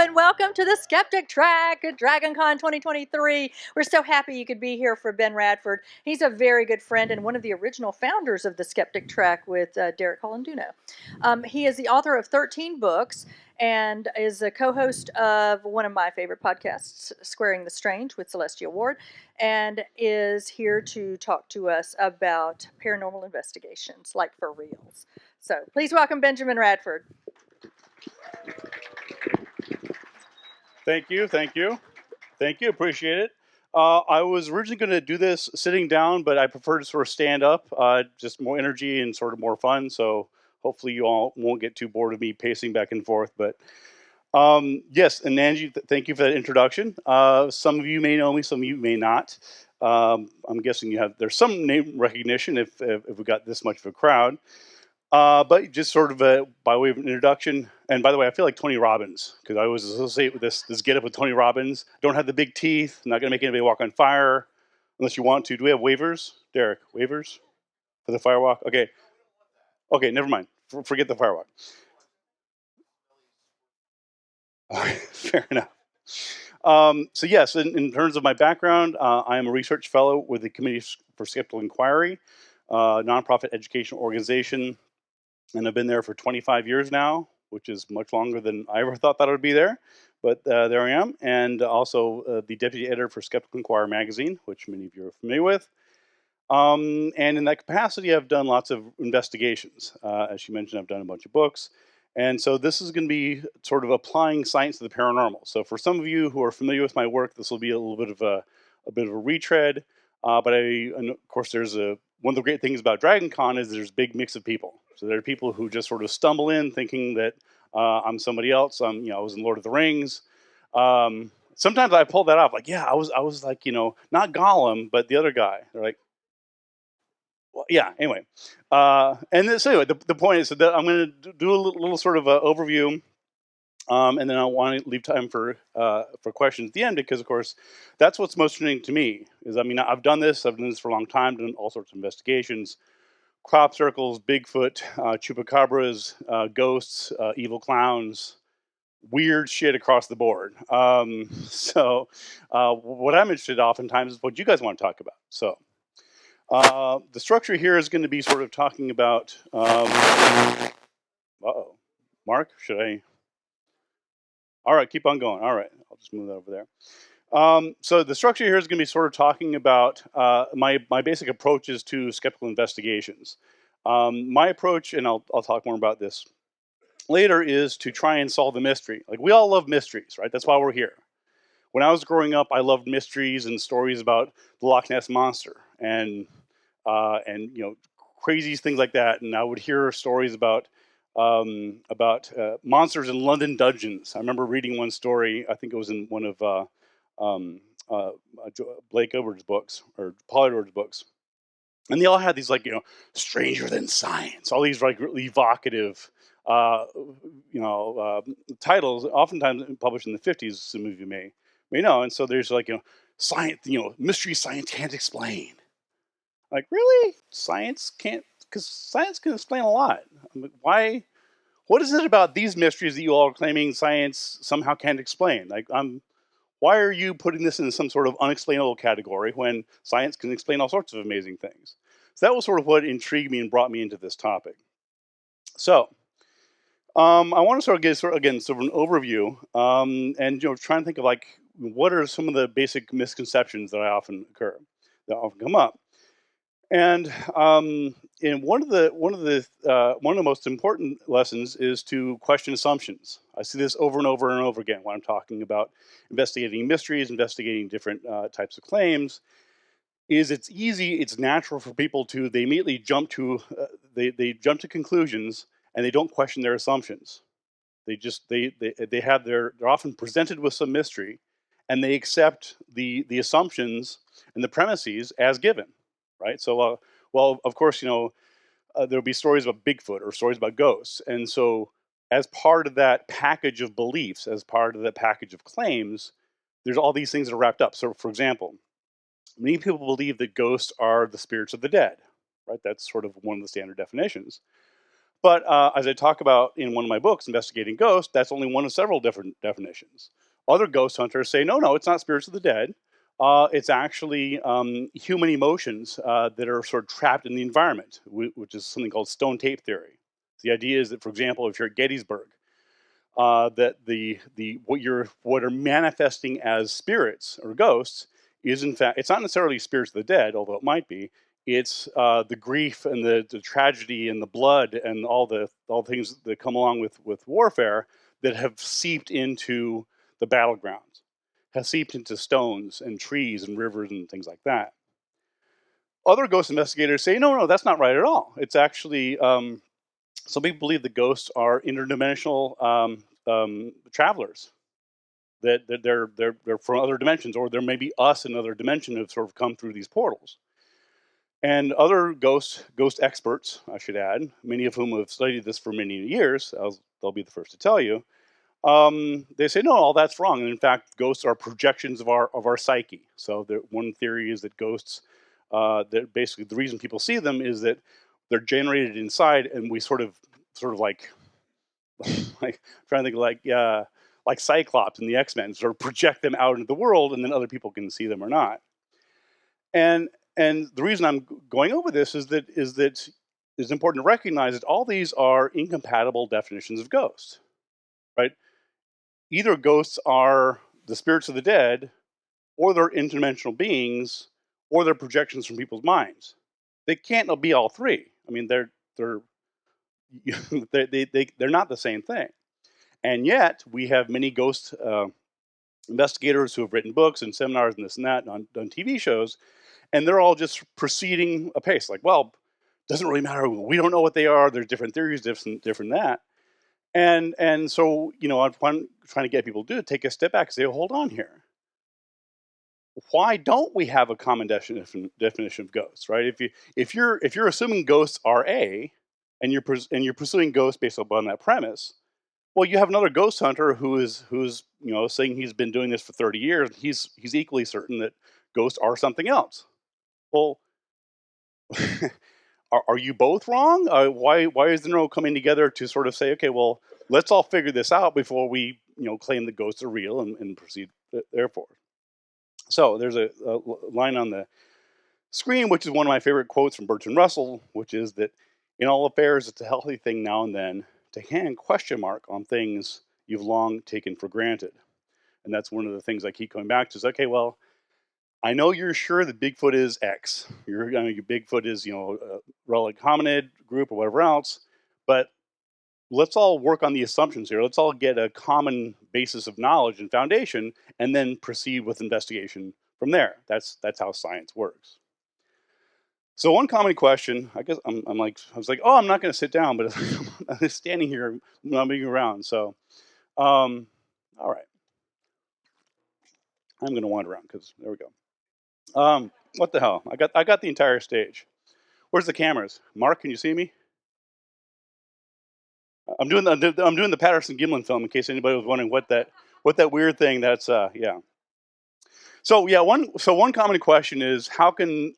and welcome to the Skeptrack at DragonCon 2023. We're so happy you could be here for Ben Radford. He's a very good friend and one of the original founders of the Skeptrack with Derek Colanduno. He is the author of 13 books and is a co-host of one of my favorite podcasts, Squaring the Strange with Celestia Ward, and is here to talk to us about paranormal investigations, like for reals. So please welcome Benjamin Radford. Thank you. Appreciate it. I was originally going to do this sitting down, but I prefer to sort of stand up, just more energy and sort of more fun. So hopefully you all won't get too bored of me pacing back and forth. But yes, and Angie, thank you for that introduction. Some of you may know me, some of you may not. I'm guessing there's some name recognition if we got this much of a crowd. But just sort of by way of an introduction, and by the way, I feel like Tony Robbins, because I always associate with this get up with Tony Robbins. Don't have the big teeth, not going to make anybody walk on fire, unless you want to. Do we have waivers? Derek, waivers for the firewalk? Okay, never mind. Forget the firewalk. Fair enough. So yes, in terms of my background, I am a research fellow with the Committee for Skeptical Inquiry, nonprofit educational organization. And I've been there for 25 years now, which is much longer than I ever thought that I would be there. But there I am. And also the deputy editor for Skeptical Inquirer magazine, which many of you are familiar with. And in that capacity, I've done lots of investigations. As she mentioned, I've done a bunch of books. And so this is going to be sort of applying science to the paranormal. So for some of you who are familiar with my work, this will be a little bit of a retread. But and of course, one of the great things about DragonCon is there's a big mix of people. So there are people who just sort of stumble in thinking that I'm somebody else. I was in Lord of the Rings. Sometimes I pull that off. Like, yeah, I was like, not Gollum, but the other guy. They're like, well, yeah. Anyway, so anyway, the point is that I'm going to do a little sort of overview. And then I want to leave time for questions at the end, because of course that's what's most interesting to me. I've done this for a long time, done all sorts of investigations, crop circles, Bigfoot, chupacabras, ghosts, evil clowns, weird shit across the board. So what I'm interested in oftentimes is what you guys want to talk about. So the structure here is going to be sort of talking about. Mark, should I? All right, keep on going. All right, I'll just move that over there. So the structure here is going to be sort of talking about my basic approaches to skeptical investigations. My approach, and I'll talk more about this later, is to try and solve the mystery. Like, we all love mysteries, right? That's why we're here. When I was growing up, I loved mysteries and stories about the Loch Ness Monster and crazy things like that. And I would hear stories about monsters in London dungeons. I remember reading one story. I think it was in one of Blake Edwards' books, or Paul Edwards' books, and they all had these stranger than science, all these like really evocative titles, oftentimes published in the 50s. Some of you may know. And so there's science, mystery science can't explain. Like, really? Science can't? Because science can explain a lot. Why? What is it about these mysteries that you all are claiming science somehow can't explain? Why are you putting this in some sort of unexplainable category when science can explain all sorts of amazing things? So that was sort of what intrigued me and brought me into this topic. So I want to sort of get sort of an overview, and try and think of what are some of the basic misconceptions that often come up. And one of the most important lessons is to question assumptions. I see this over and over and over again when I'm talking about investigating mysteries, investigating different types of claims. It's natural for people to immediately jump to they jump to conclusions, and they don't question their assumptions. They're often presented with some mystery, and they accept the assumptions and the premises as given. Right. So, of course, there'll be stories about Bigfoot or stories about ghosts. And so as part of that package of beliefs, as part of that package of claims, there's all these things that are wrapped up. So, for example, many people believe that ghosts are the spirits of the dead. Right. That's sort of one of the standard definitions. But as I talk about in one of my books, Investigating Ghosts, that's only one of several different definitions. Other ghost hunters say, no, it's not spirits of the dead. It's actually human emotions that are sort of trapped in the environment, which is something called stone tape theory. The idea is that, for example, if you're at Gettysburg, that what are manifesting as spirits or ghosts is in fact, it's not necessarily spirits of the dead, although it might be. It's the grief and the tragedy and the blood and all the things that come along with warfare that have seeped into the battlegrounds, have seeped into stones and trees and rivers and things like that. Other ghost investigators say, no, that's not right at all. It's actually some people believe that ghosts are interdimensional travelers. That they're from other dimensions, or there may be us in another dimension who've sort of come through these portals. And other ghost experts, I should add, many of whom have studied this for many years, they'll be the first to tell you. They say no, all that's wrong. And in fact, ghosts are projections of our psyche. So one theory is that ghosts, that basically the reason people see them is that they're generated inside, and we sort of like like trying to think like Cyclops and the X-Men, sort of project them out into the world, and then other people can see them or not. And the reason I'm going over this is that it's important to recognize that all these are incompatible definitions of ghosts, right? Either ghosts are the spirits of the dead, or they're interdimensional beings, or they're projections from people's minds. They can't be all three. I mean, they're they're not the same thing. And yet, we have many ghost investigators who have written books and seminars and this and that, and done TV shows, and they're all just proceeding apace. Like, well, doesn't really matter. We don't know what they are. There's different theories, different that. And so, I'm trying to get people to take a step back and say, hold on here. Why don't we have a common definition of ghosts, right? If you're assuming ghosts are A, and you're pursuing ghosts based upon that premise, well, you have another ghost hunter who's saying he's been doing this for 30 years. He's equally certain that ghosts are something else. Well, are you both wrong? Why is there no coming together to sort of say, okay, well, let's all figure this out before we claim that ghosts are real and proceed therefore. So there's a line on the screen, which is one of my favorite quotes from Bertrand Russell, which is that in all affairs, it's a healthy thing now and then to hang question mark on things you've long taken for granted. And that's one of the things I keep coming back to is, okay, well, I know you're sure that Bigfoot is X. Bigfoot is, a relic hominid group or whatever else, but let's all work on the assumptions here. Let's all get a common basis of knowledge and foundation, and then proceed with investigation from there. That's how science works. So one common question, I guess I was like, oh, I'm not going to sit down, but I'm standing here, not moving around. So, all right, I'm going to wander around because there we go. What the hell? I got the entire stage. Where's the cameras? Mark, can you see me? I'm doing the Patterson Gimlin film in case anybody was wondering what that weird thing that's yeah. So yeah, one common question is how can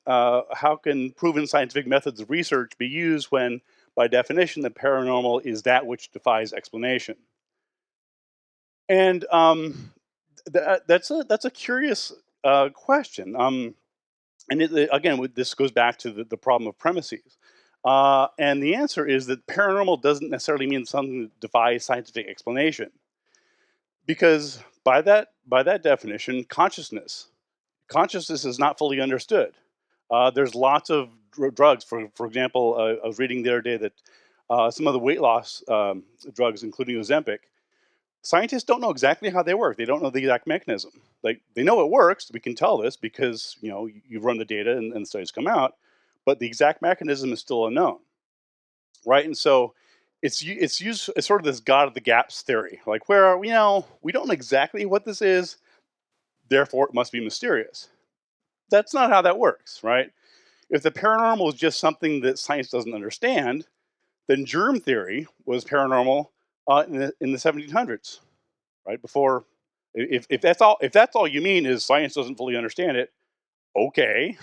proven scientific methods of research be used when by definition the paranormal is that which defies explanation? And that's a curious question. And again, this goes back to the problem of premises. And the answer is that paranormal doesn't necessarily mean something that defies scientific explanation, because by that definition, consciousness is not fully understood. There's lots of drugs. For example, I was reading the other day that some of the weight loss drugs, including Ozempic, scientists don't know exactly how they work. They don't know the exact mechanism. Like, they know it works. We can tell this because you run the data and studies come out, but the exact mechanism is still unknown, right? And so it's used as sort of this God of the gaps theory, like where we don't know exactly what this is, therefore it must be mysterious. That's not how that works, right? If the paranormal is just something that science doesn't understand, then germ theory was paranormal in the 1700s, right? Before, if that's all you mean is science doesn't fully understand it, okay.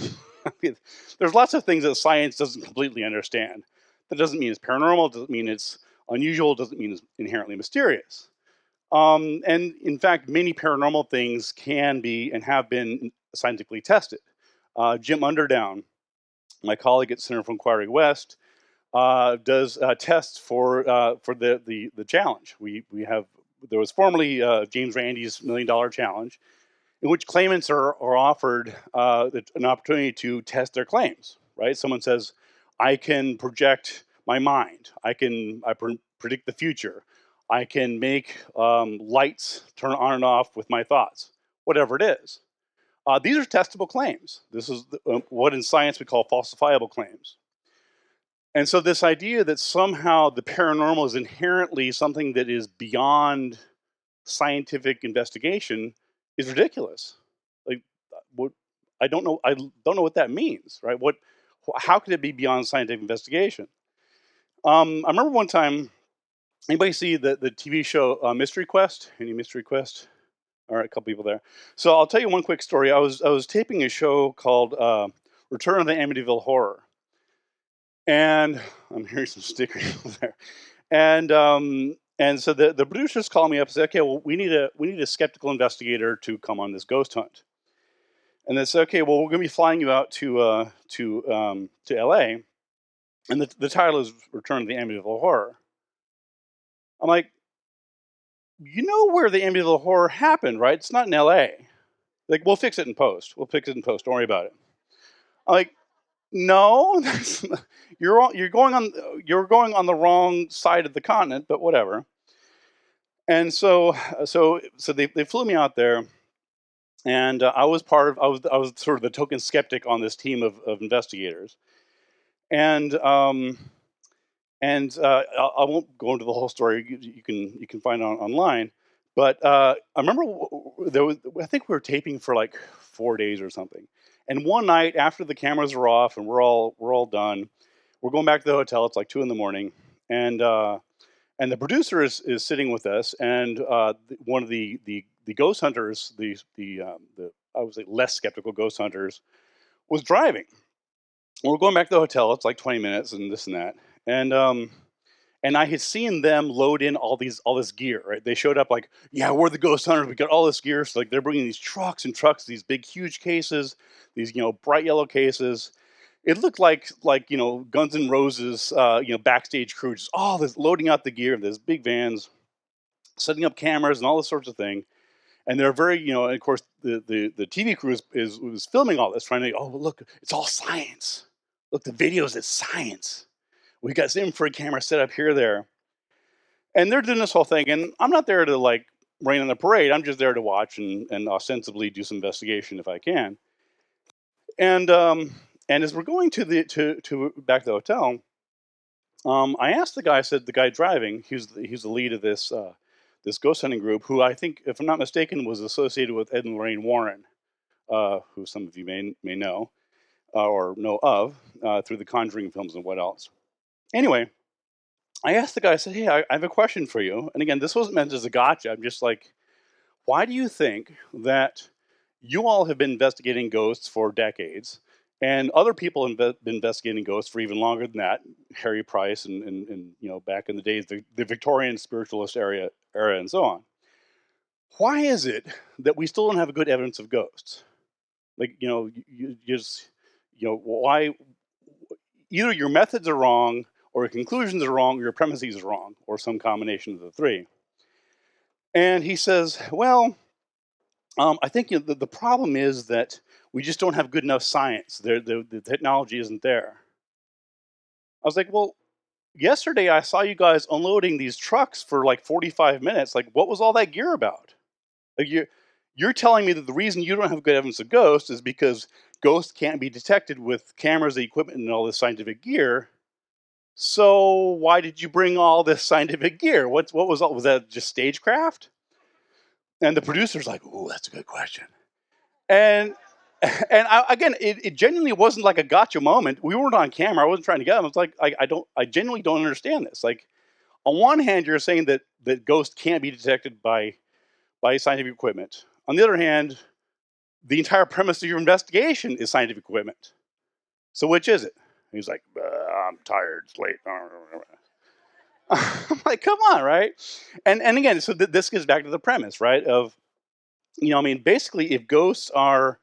I mean, there's lots of things that science doesn't completely understand. That doesn't mean it's paranormal. It doesn't mean it's unusual. It doesn't mean it's inherently mysterious. And in fact, many paranormal things can be and have been scientifically tested. Jim Underdown, my colleague at Center for Inquiry West, does tests for the challenge. We have there was formerly James Randi's $1 million challenge, in which claimants are offered an opportunity to test their claims. Right? Someone says, "I can project my mind. I predict the future. I can make lights turn on and off with my thoughts." Whatever it is. These are testable claims. This is what in science we call falsifiable claims. And so this idea that somehow the paranormal is inherently something that is beyond scientific investigation is ridiculous. Like, what I don't know what that means, right? How could it be beyond scientific investigation? I remember one time. Anybody see the TV show Mystery Quest? Any Mystery Quest? All right, a couple people there. So I'll tell you one quick story. I was taping a show called Return of the Amityville Horror, and I'm hearing some stickers over there. And so the producers called me up and said, "Okay, well, we need a skeptical investigator to come on this ghost hunt." And they said, "Okay, well, we're going to be flying you out to LA, and the title is Return of the Amityville Horror." I'm like, "You know where the Amityville Horror happened, right? It's not in LA. Like, we'll fix it in post. We'll fix it in post. Don't worry about it." I'm like, "No, you're going on the wrong side of the continent, but whatever." And so they flew me out there, and I was sort of the token skeptic on this team of investigators, and I won't go into the whole story. You can find it online, but I remember I think we were taping for like 4 days or something, and one night after the cameras were off and we're all done, we're going back to the hotel. It's like 2 in the morning, and the producer is sitting with us, and one of the ghost hunters, the I would say less skeptical ghost hunters, was driving. We're going back to the hotel. It's like 20 minutes and this and that, and I had seen them load in all this gear. Right, they showed up like, "Yeah, we're the ghost hunters. We got all this gear." So like they're bringing these trucks and trucks, these big huge cases, these bright yellow cases. It looked like Guns N' Roses, backstage crew, just all this loading out the gear of these big vans, setting up cameras and all this sorts of thing. And they're very, and of course the TV crew was filming all this, trying to, "Oh, well, look, it's all science. Look, the videos, it's science. We got some infrared camera set up here, there." And they're doing this whole thing, and I'm not there to like rain on the parade. I'm just there to watch and ostensibly do some investigation if I can. And and as we're going to back to the hotel, I asked the guy. I said, the guy driving, he's the lead of this ghost hunting group, who I think, if I'm not mistaken, was associated with Ed and Lorraine Warren, who some of you may know or know of through the Conjuring films and what else. Anyway, I asked the guy. I said, "Hey, I have a question for you." And again, this wasn't meant as a gotcha. I'm just like, why do you think that you all have been investigating ghosts for decades, and other people have been investigating ghosts for even longer than that? Harry Price and back in the days, the Victorian spiritualist era and so on. Why is it that we still don't have good evidence of ghosts? Like, you just, why? Either your methods are wrong, or your conclusions are wrong, or your premises are wrong, or some combination of the three. And he says, "Well, I think the problem is that we just don't have good enough science. The technology isn't there." I was like, "Well, yesterday I saw you guys unloading these trucks for like 45 minutes. Like, what was all that gear about? Like, you're telling me that the reason you don't have good evidence of ghosts is because ghosts can't be detected with cameras, the equipment, and all this scientific gear. So why did you bring all this scientific gear? Was that just stagecraft?" And the producer's like, "Ooh, that's a good question." And again, it genuinely wasn't like a gotcha moment. We weren't on camera. I wasn't trying to get them. It's like, I genuinely don't understand this. Like, on one hand, you're saying that ghosts can't be detected by scientific equipment. On the other hand, the entire premise of your investigation is scientific equipment. So which is it? He's like, I'm tired. It's late. I'm like, come on, right? And again, so this gets back to the premise, right? Of I mean, basically, if ghosts are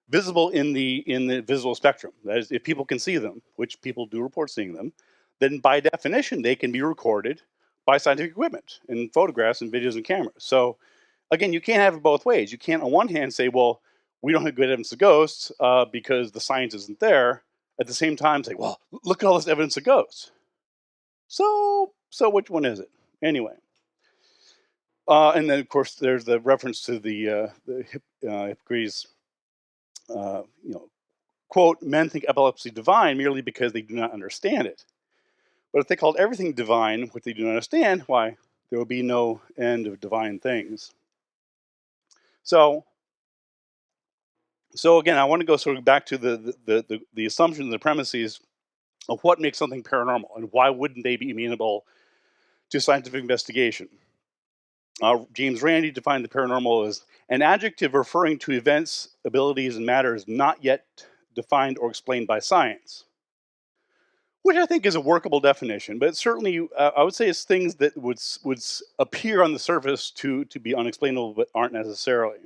visible in the visible spectrum, that is, if people can see them, which people do report seeing them, then by definition they can be recorded by scientific equipment and photographs and videos and cameras. So again, you can't have it both ways. You can't on one hand say, well, we don't have good evidence of ghosts because the science isn't there. At the same time, say, well, look at all this evidence of ghosts. So which one is it? Anyway, and then of course there's the reference to the Hippocrates, quote, men think epilepsy divine merely because they do not understand it. But if they called everything divine, what they do not understand, why, there would be no end of divine things. So again, I want to go sort of back to the assumptions and the premises of what makes something paranormal and why wouldn't they be amenable to scientific investigation. James Randi defined the paranormal as an adjective referring to events, abilities, and matters not yet defined or explained by science, which I think is a workable definition. But certainly, I would say it's things that would appear on the surface to be unexplainable, but aren't necessarily.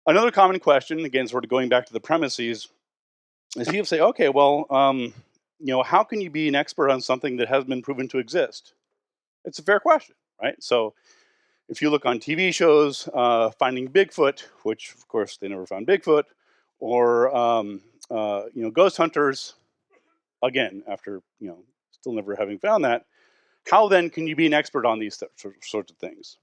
Another common question, again, sort of going back to the premises, is people say, okay, well, how can you be an expert on something that hasn't been proven to exist? It's a fair question, right? So if you look on TV shows, Finding Bigfoot, which of course they never found Bigfoot, or ghost hunters, again, after still never having found that, how then can you be an expert on these sorts of things?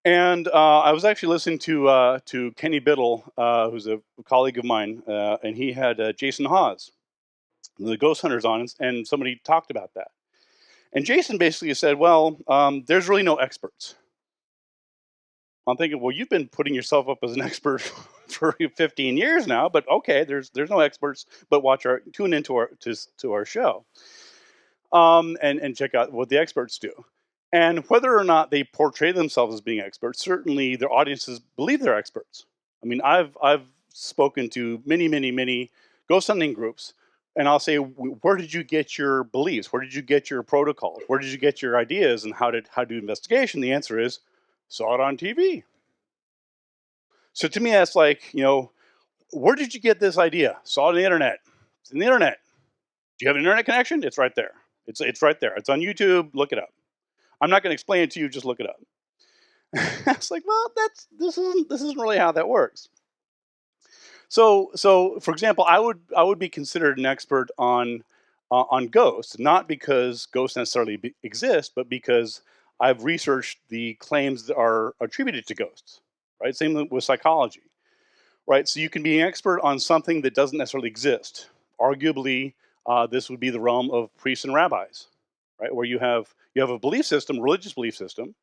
And I was actually listening to Kenny Biddle, who's a colleague of mine, and he had Jason Hawes, the ghost hunters, on, and somebody talked about that. And Jason basically said, well, there's really no experts. I'm thinking, well, you've been putting yourself up as an expert for 15 years now, but okay, there's no experts, but tune into our show, and check out what the experts do. And whether or not they portray themselves as being experts, certainly their audiences believe they're experts. I mean, I've spoken to many ghost hunting groups, and I'll say, where did you get your beliefs? Where did you get your protocols? Where did you get your ideas? And how to do investigation? The answer is, saw it on TV. So to me, that's like, where did you get this idea? Saw it on the internet. It's in the internet. Do you have an internet connection? It's right there. It's right there. It's on YouTube. Look it up. I'm not going to explain it to you. Just look it up. It's like, well, this isn't really how that works. So for example, I would be considered an expert on ghosts, not because ghosts necessarily exist, but because I've researched the claims that are attributed to ghosts. Right. Same with psychology. Right. So you can be an expert on something that doesn't necessarily exist. Arguably, this would be the realm of priests and rabbis, right? Where you have a belief system, religious belief system.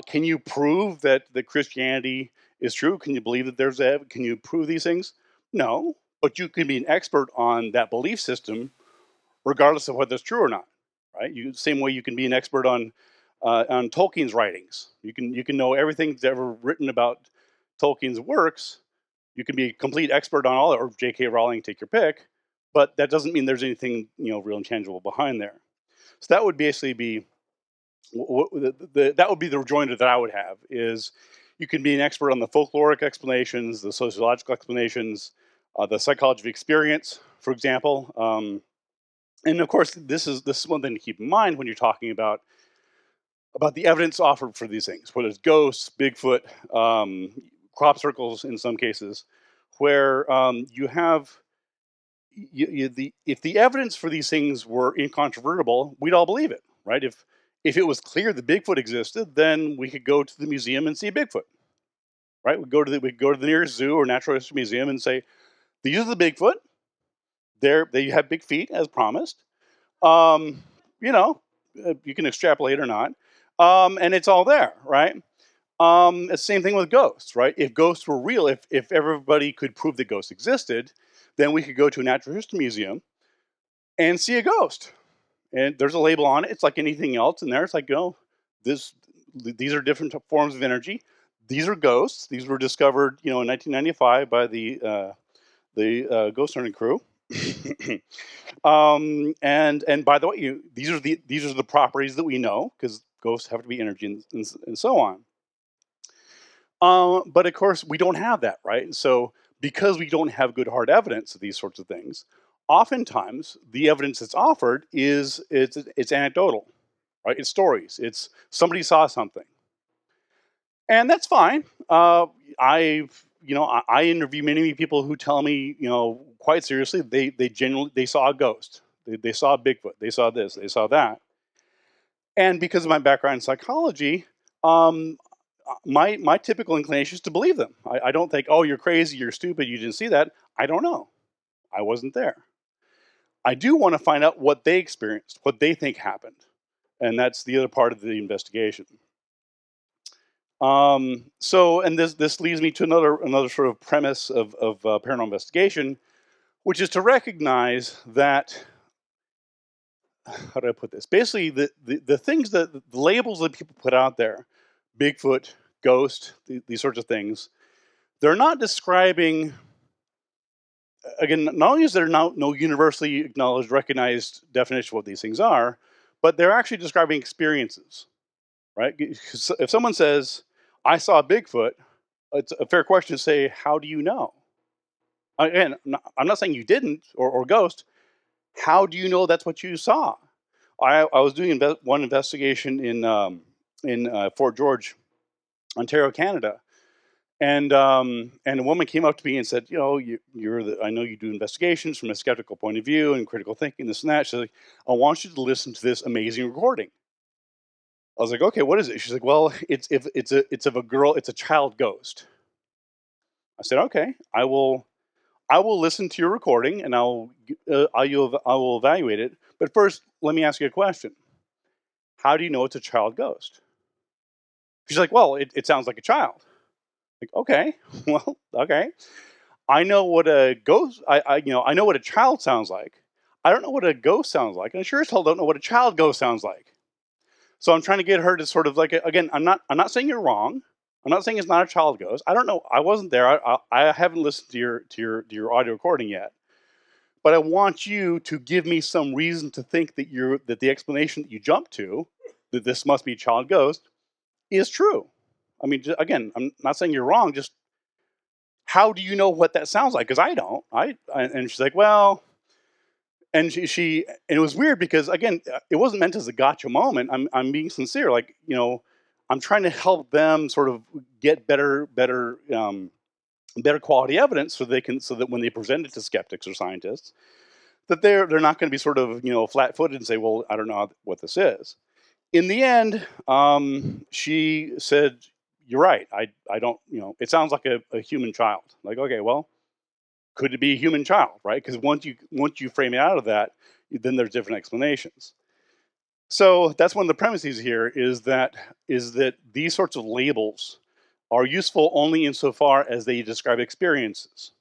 Can you prove that Christianity is true? Can you believe that can you prove these things? No, but you can be an expert on that belief system, regardless of whether it's true or not, right? Same way you can be an expert on Tolkien's writings. You can know everything that's ever written about Tolkien's works. You can be a complete expert on all, or J.K. Rowling, take your pick, but that doesn't mean there's anything real and tangible behind there. So that would basically be that would be the rejoinder that I would have, is you can be an expert on the folkloric explanations, the sociological explanations, the psychology of experience, for example. And of course, this is one thing to keep in mind when you're talking about the evidence offered for these things, whether it's ghosts, Bigfoot, crop circles in some cases, where you have if the evidence for these things were incontrovertible, we'd all believe it, right? If it was clear that Bigfoot existed, then we could go to the museum and see Bigfoot, right? We go to the nearest zoo or natural history museum and say, these are the Bigfoot. They have big feet as promised. You can extrapolate or not, and it's all there, right? It's the same thing with ghosts, right? If ghosts were real, if everybody could prove that ghosts existed, then we could go to a natural history museum and see a ghost. And there's a label on it. It's like anything else in there. It's like, these are different forms of energy. These are ghosts. These were discovered, in 1995 by the the ghost hunting crew. And by the way, these are the properties that we know, because ghosts have to be energy and so on. But of course, we don't have that, right? So because we don't have good hard evidence of these sorts of things, oftentimes the evidence that's offered is it's anecdotal, right? It's stories. It's somebody saw something, and that's fine. I interview many people who tell me, quite seriously, they genuinely they saw a ghost, they saw a Bigfoot, they saw this, they saw that, and because of my background in psychology, um, my typical inclination is to believe them. I don't think, oh, you're crazy, you're stupid, you didn't see that. I don't know. I wasn't there. I do want to find out what they experienced, what they think happened, and that's the other part of the investigation. And this leads me to another sort of premise of paranormal investigation, which is to recognize that, how do I put this? Basically, the things that the labels that people put out there, Bigfoot, ghost, these sorts of things, they're not describing. Again, not only is there no universally acknowledged, recognized definition of what these things are, but they're actually describing experiences, right? If someone says, "I saw Bigfoot," it's a fair question to say, "How do you know?" Again, I'm not saying you didn't, or ghost. How do you know that's what you saw? I was doing one investigation in Fort George, Ontario, Canada, and a woman came up to me and said, I know you do investigations from a skeptical point of view and critical thinking, this and that. She's like, I want you to listen to this amazing recording. I was like, okay, what is it? She's like, well, it's of a girl, it's a child ghost. I said, okay, I will listen to your recording and I will evaluate it. But first, let me ask you a question. How do you know it's a child ghost? She's like, well, it sounds like a child. Like, okay, well, okay. I know what a ghost. I know what a child sounds like. I don't know what a ghost sounds like, and I sure as hell don't know what a child ghost sounds like. So I'm trying to get her to sort of like, again. I'm not saying you're wrong. I'm not saying it's not a child ghost. I don't know. I wasn't there. I haven't listened to your audio recording yet. But I want you to give me some reason to think that the explanation that you jump to, that this must be a child ghost, is true. I mean, again, I'm not saying you're wrong. Just how do you know what that sounds like? Because I don't. And she's like, well, and and it was weird because again, it wasn't meant as a gotcha moment. I'm being sincere. Like, I'm trying to help them sort of get better quality evidence so that when they present it to skeptics or scientists, that they're not going to be sort of flat footed and say, well, I don't know what this is. In the end, she said, "You're right. I don't. It sounds like a human child." Like, okay, well, could it be a human child, right? Because once you frame it out of that, then there's different explanations. So that's one of the premises here is that these sorts of labels are useful only insofar as they describe experiences.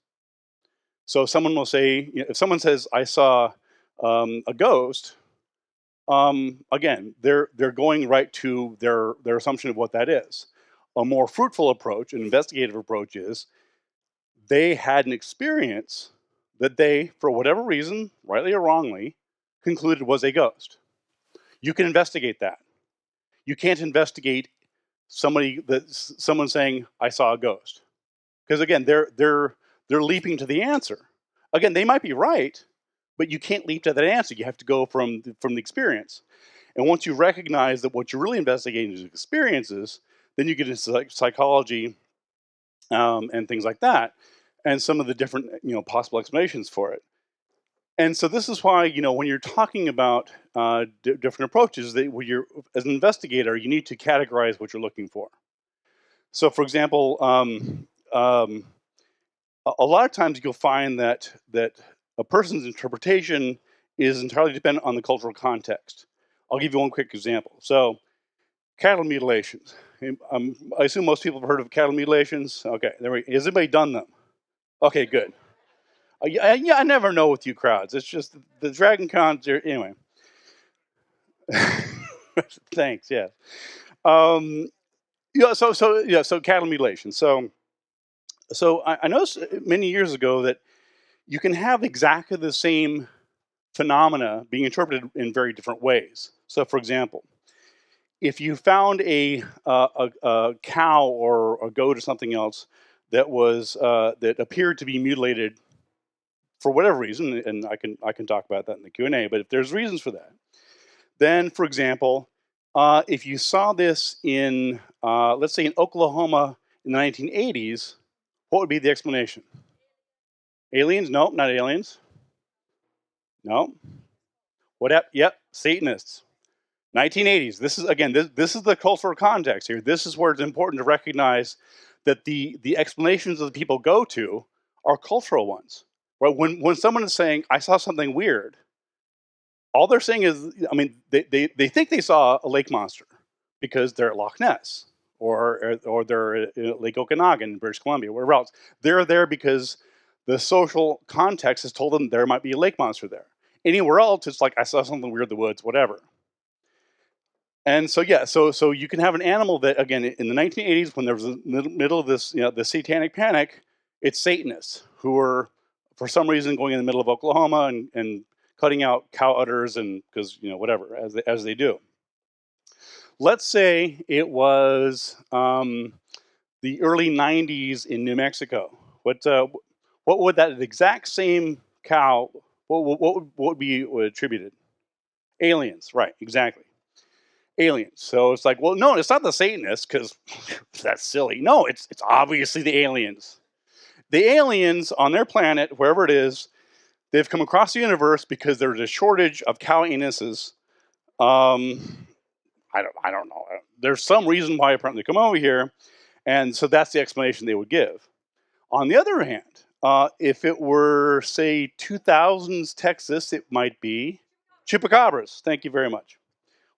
So someone will say, if someone says, "I saw a ghost," again, they're going right to their assumption of what that is. A more fruitful approach, an investigative approach, is they had an experience that they, for whatever reason, rightly or wrongly, concluded was a ghost. You can investigate that. You can't investigate someone saying, "I saw a ghost," because again, they're leaping to the answer. Again, they might be right, but you can't leap to that answer. You have to go from the experience. And once you recognize that what you're really investigating is experiences, then you get into psychology, and things like that, and some of the different possible explanations for it. And so this is why when you're talking about different approaches, that when you're as an investigator, you need to categorize what you're looking for. So, for example, a lot of times you'll find that a person's interpretation is entirely dependent on the cultural context. I'll give you one quick example. So, cattle mutilations. I assume most people have heard of cattle mutilations. Okay, has anybody done them? Okay, good. Yeah, I never know with you crowds. It's just the Dragon Cons. Anyway, thanks. Yeah. Um, So cattle mutilation. So I noticed many years ago that you can have exactly the same phenomena being interpreted in very different ways. So, for example, if you found a cow or a goat or something else that was that appeared to be mutilated for whatever reason, and I can talk about that in the Q&A, but if there's reasons for that, then, for example, if you saw this in, let's say, in Oklahoma in the 1980s, what would be the explanation? Aliens? No, not aliens. No. What? Yep, Satanists. 1980s. This is again. This is the cultural context here. This is where it's important to recognize that the explanations that the people go to are cultural ones. Right? When someone is saying, "I saw something weird," all they're saying is, I mean, they think they saw a lake monster because they're at Loch Ness or they're at Lake Okanagan in British Columbia, wherever else. They're there because the social context has told them there might be a lake monster there. Anywhere else, it's like I saw something weird in the woods, whatever. And so yeah, so you can have an animal that again in the 1980s when there was the middle of this, the satanic panic, it's Satanists who were for some reason going in the middle of Oklahoma and cutting out cow udders and because whatever as they do. Let's say it was the early 90s in New Mexico. What would that exact same cow? What would be attributed? Aliens, right? Exactly. Aliens. So it's like, well, no, it's not the Satanists because that's silly. No, it's obviously the aliens. The aliens on their planet, wherever it is, they've come across the universe because there's a shortage of cow anuses. I don't know. There's some reason why apparently they come over here, and so that's the explanation they would give. On the other hand, if it were say 2000s Texas, it might be chupacabras. Thank you very much.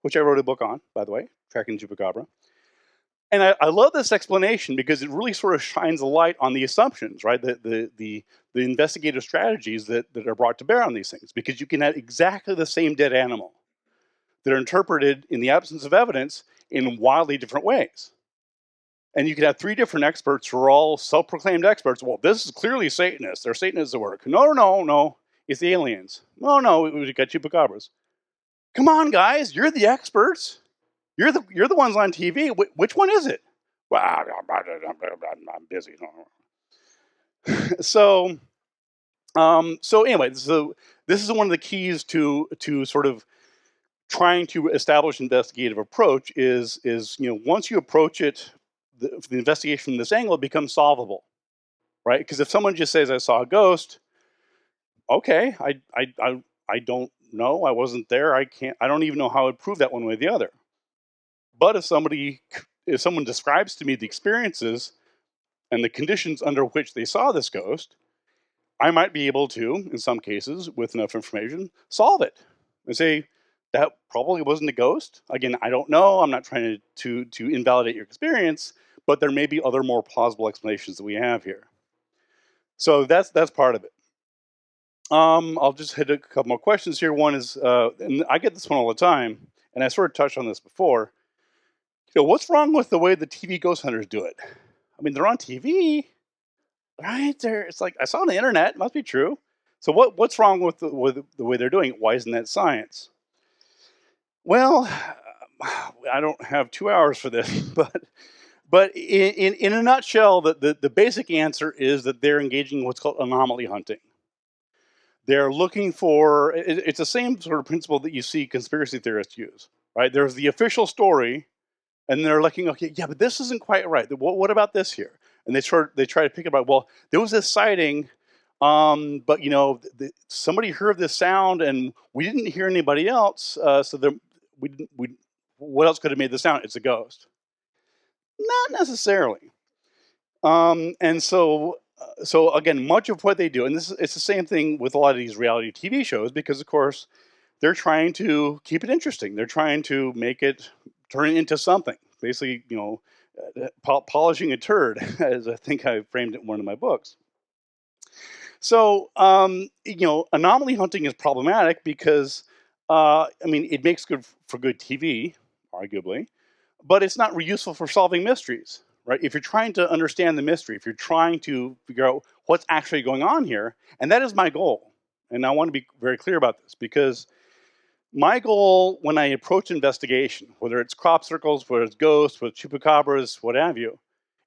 Which I wrote a book on, by the way, tracking chupacabra. And I love this explanation because it really sort of shines a light on the assumptions, right? The investigative strategies that are brought to bear on these things, because you can have exactly the same dead animal that are interpreted in the absence of evidence in wildly different ways. And you could have three different experts who are all self-proclaimed experts. Well, this is clearly Satanist. They're Satanists at work. No. It's the aliens. No. We got chupacabras. Come on, guys. You're the experts. You're the ones on TV. Which one is it? Well, I'm busy. So anyway, so this is one of the keys to sort of trying to establish investigative approach is once you approach it, the investigation from this angle, it becomes solvable, right? Because if someone just says I saw a ghost, okay, I don't know, I wasn't there, I don't even know how I'd prove that one way or the other. But if someone describes to me the experiences and the conditions under which they saw this ghost, I might be able to, in some cases, with enough information, solve it and say that probably wasn't a ghost. Again, I don't know. I'm not trying to invalidate your experience, but there may be other more plausible explanations that we have here. So that's part of it. I'll just hit a couple more questions here. One is, and I get this one all the time, and I sort of touched on this before. What's wrong with the way the TV ghost hunters do it? I mean, they're on TV, right? It's like I saw on the internet. It must be true. So what's wrong with the way they're doing it? Why isn't that science? Well, I don't have 2 hours for this, but in a nutshell, the basic answer is that they're engaging in what's called anomaly hunting. They're looking for it's the same sort of principle that you see conspiracy theorists use, right? There's the official story, and they're looking, okay, yeah, but this isn't quite right. What about this here? And they try to pick about, well, there was this sighting, but somebody heard this sound, and we didn't hear anybody else, so what else could have made the sound? It's a ghost. Not necessarily. And so again, much of what they do, and it's the same thing with a lot of these reality TV shows, because of course they're trying to keep it interesting. They're trying to make it turn it into something. Basically, polishing a turd, as I think I framed it in one of my books. So, anomaly hunting is problematic because, it makes for good TV, arguably, but it's not useful for solving mysteries, right? If you're trying to understand the mystery, if you're trying to figure out what's actually going on here, and that is my goal. And I want to be very clear about this, because my goal when I approach investigation, whether it's crop circles, whether it's ghosts, whether it's chupacabras, what have you,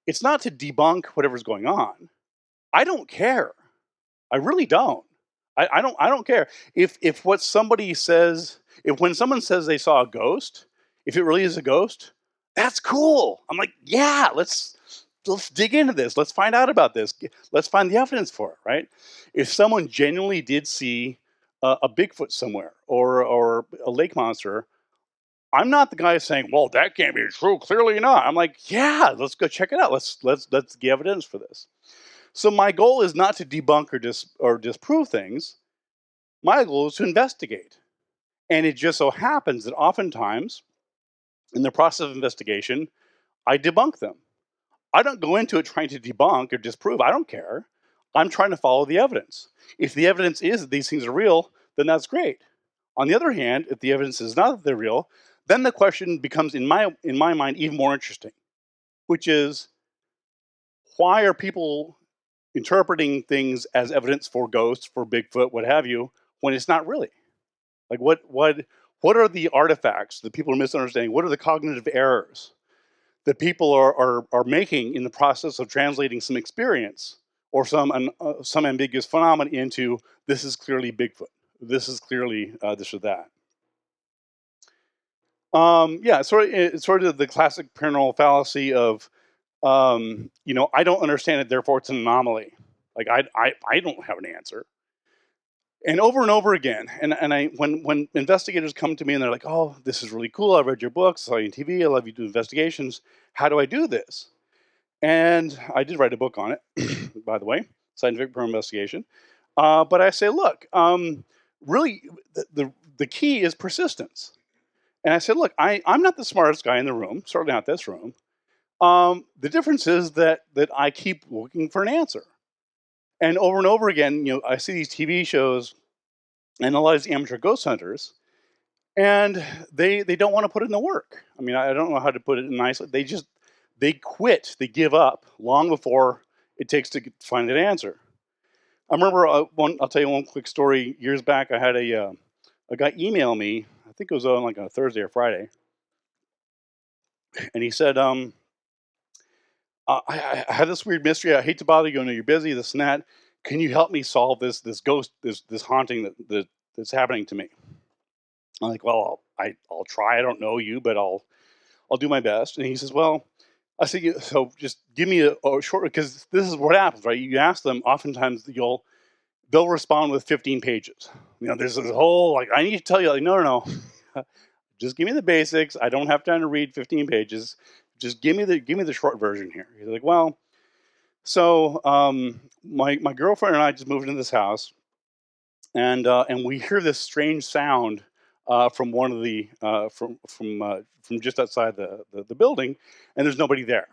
it's not to debunk whatever's going on. I don't care. I really don't. I don't care if what somebody says, if when someone says they saw a ghost, if it really is a ghost, that's cool. I'm like, yeah, let's dig into this. Let's find out about this. Let's find the evidence for it, right? If someone genuinely did see a Bigfoot somewhere, or a lake monster, I'm not the guy saying, well, that can't be true. Clearly not. I'm like, yeah, let's go check it out. Let's get evidence for this. So my goal is not to debunk or disprove things. My goal is to investigate. And it just so happens that oftentimes in the process of investigation, I debunk them. I don't go into it trying to debunk or disprove. I don't care. I'm trying to follow the evidence. If the evidence is that these things are real, then that's great. On the other hand, if the evidence is not that they're real, then the question becomes, in my mind, even more interesting, which is, why are people interpreting things as evidence for ghosts, for Bigfoot, what have you, when it's not really? Like, what are the artifacts that people are misunderstanding? What are the cognitive errors that people are making in the process of translating some experience or some ambiguous phenomenon into, this is clearly Bigfoot, this is clearly this or that? Yeah, it's sort of the classic paranormal fallacy of, I don't understand it, therefore it's an anomaly. Like, I don't have an answer. And over again, and I when investigators come to me and they're like, oh, this is really cool, I read your books, I saw you on TV, I love you do investigations, how do I do this? And I did write a book on it, by the way, Scientific Paranormal Investigation. But I say, look, really, the key is persistence. And I said, look, I'm not the smartest guy in the room, certainly not this room. The difference is that I keep looking for an answer. And over again, I see these TV shows and a lot of these amateur ghost hunters, and they don't want to put in the work. I mean, I don't know how to put it nicely. They quit, they give up long before it takes to find an answer. I remember I'll tell you one quick story. Years back, I had a guy email me. I think it was on like a Thursday or Friday, and he said, I have this weird mystery. I hate to bother you. I know you're busy. This and that. Can you help me solve this ghost, this haunting that's happening to me? I'm like, well, I'll try. I don't know you, but I'll do my best. And he says, well, I said, so just give me a short, because this is what happens, right? You ask them, oftentimes they'll respond with 15 pages. There's this whole, like, I need to tell you, like, no. Just give me the basics. I don't have time to read 15 pages. Just give me the short version here. He's like, well, so my girlfriend and I just moved into this house, and we hear this strange sound from one of the from just outside the building, and there's nobody there.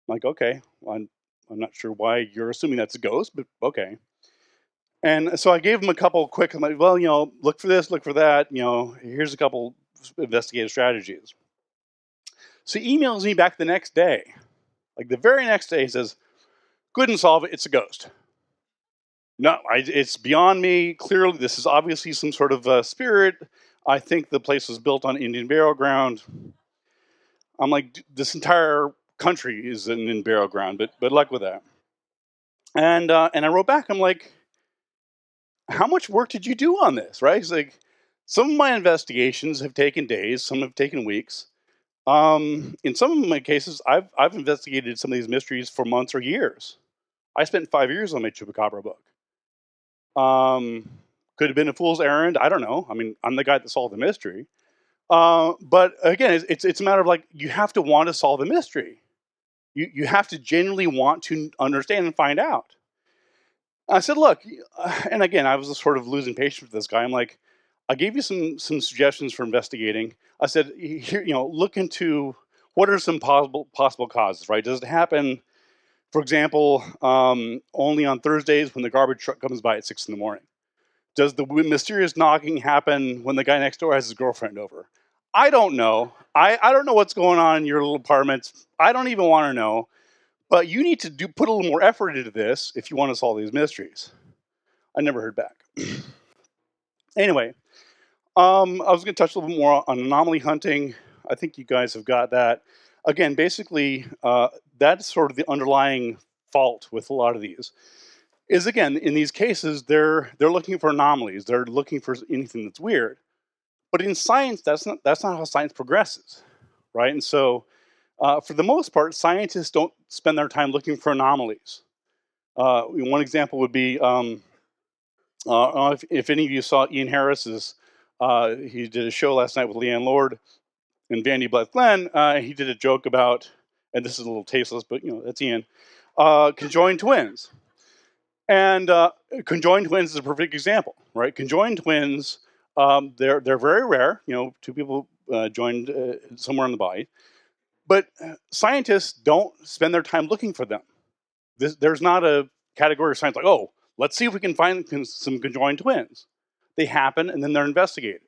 I'm like, okay, well, I'm not sure why you're assuming that's a ghost, but okay. And so I gave him a couple quick, I'm like, well, look for this, look for that. Here's a couple investigative strategies. So he emails me back the next day, like the very next day. He says, couldn't solve it. It's a ghost. No, it's beyond me. Clearly, this is obviously some sort of spirit. I think the place was built on Indian burial ground. I'm like, this entire country is an Indian burial ground, but luck with that. And I wrote back. I'm like, how much work did you do on this? Right? It's like, some of my investigations have taken days, some have taken weeks. In some of my cases, I've investigated some of these mysteries for months or years. I spent 5 years on my chupacabra book. Could have been a fool's errand. I don't know. I mean, I'm the guy that solved the mystery. But again, it's a matter of, like, you have to want to solve the mystery. You have to genuinely want to understand and find out. I said, look, and again, I was just sort of losing patience with this guy. I'm like, I gave you some suggestions for investigating. I said, here, look into what are some possible causes, right? Does it happen, for example, only on Thursdays when the garbage truck comes by at 6 a.m? Does the mysterious knocking happen when the guy next door has his girlfriend over? I don't know. I don't know what's going on in your little apartments. I don't even want to know. But you need to put a little more effort into this if you want to solve these mysteries. I never heard back. Anyway, I was going to touch a little bit more on anomaly hunting. I think you guys have got that. Again, basically, that's sort of the underlying fault with a lot of these. Is again, in these cases, they're looking for anomalies. They're looking for anything that's weird. But in science, that's not how science progresses, right? And so, for the most part, scientists don't spend their time looking for anomalies. One example would be if any of you saw Ian Harris's, he did a show last night with Leanne Lord and Vandy Blythe Glenn. He did a joke about, and this is a little tasteless, but that's Ian, conjoined twins. And conjoined twins is a perfect example, right? Conjoined twins, they're very rare. Two people joined somewhere in the body, but scientists don't spend their time looking for them. There's not a category of science like, oh, let's see if we can find some conjoined twins. They happen, and then they're investigated.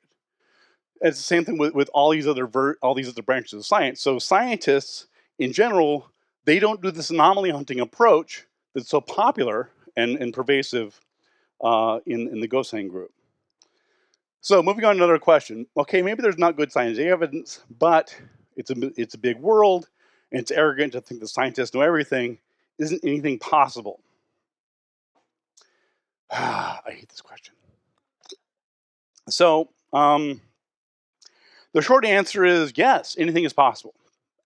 It's the same thing with all these other branches of science. So scientists, in general, they don't do this anomaly hunting approach that's so popular and pervasive in the ghost hunting group. So moving on to another question. Okay, maybe there's not good scientific evidence, but it's a big world, and it's arrogant to think the scientists know everything. Isn't anything possible? I hate this question. So the short answer is yes, anything is possible.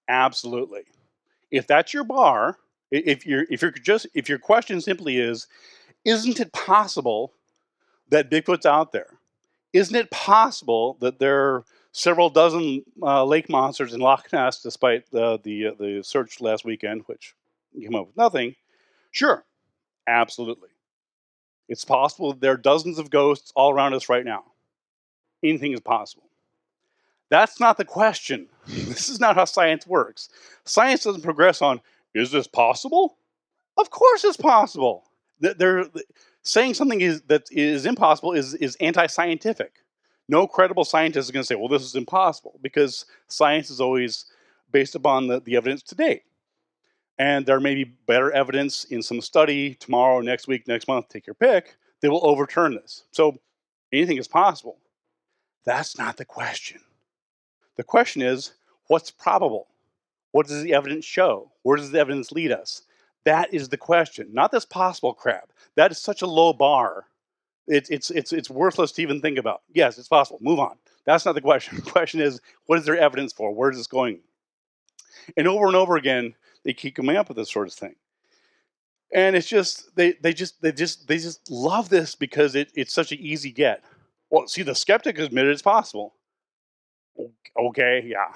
Absolutely. If that's your bar, if your question simply is, isn't it possible that Bigfoot's out there? Isn't it possible that there are several dozen lake monsters in Loch Ness, despite the search last weekend, which came up with nothing? Sure, absolutely. It's possible that there are dozens of ghosts all around us right now. Anything is possible. That's not the question. This is not how science works. Science doesn't progress on, is this possible? Of course it's possible. They're saying something that is impossible is anti-scientific. No credible scientist is going to say, well, this is impossible, because science is always based upon the evidence to date. And there may be better evidence in some study tomorrow, next week, next month, take your pick, that will overturn this. So anything is possible. That's not the question. The question is, what's probable? What does the evidence show? Where does the evidence lead us? That is the question, not this possible crap. That is such a low bar. It's worthless to even think about. Yes, it's possible. Move on. That's not the question. The question is, what is there evidence for? Where is this going? And over again, they keep coming up with this sort of thing. And it's just they just love this because it's such an easy get. Well, see, the skeptic admitted it's possible. Okay, yeah,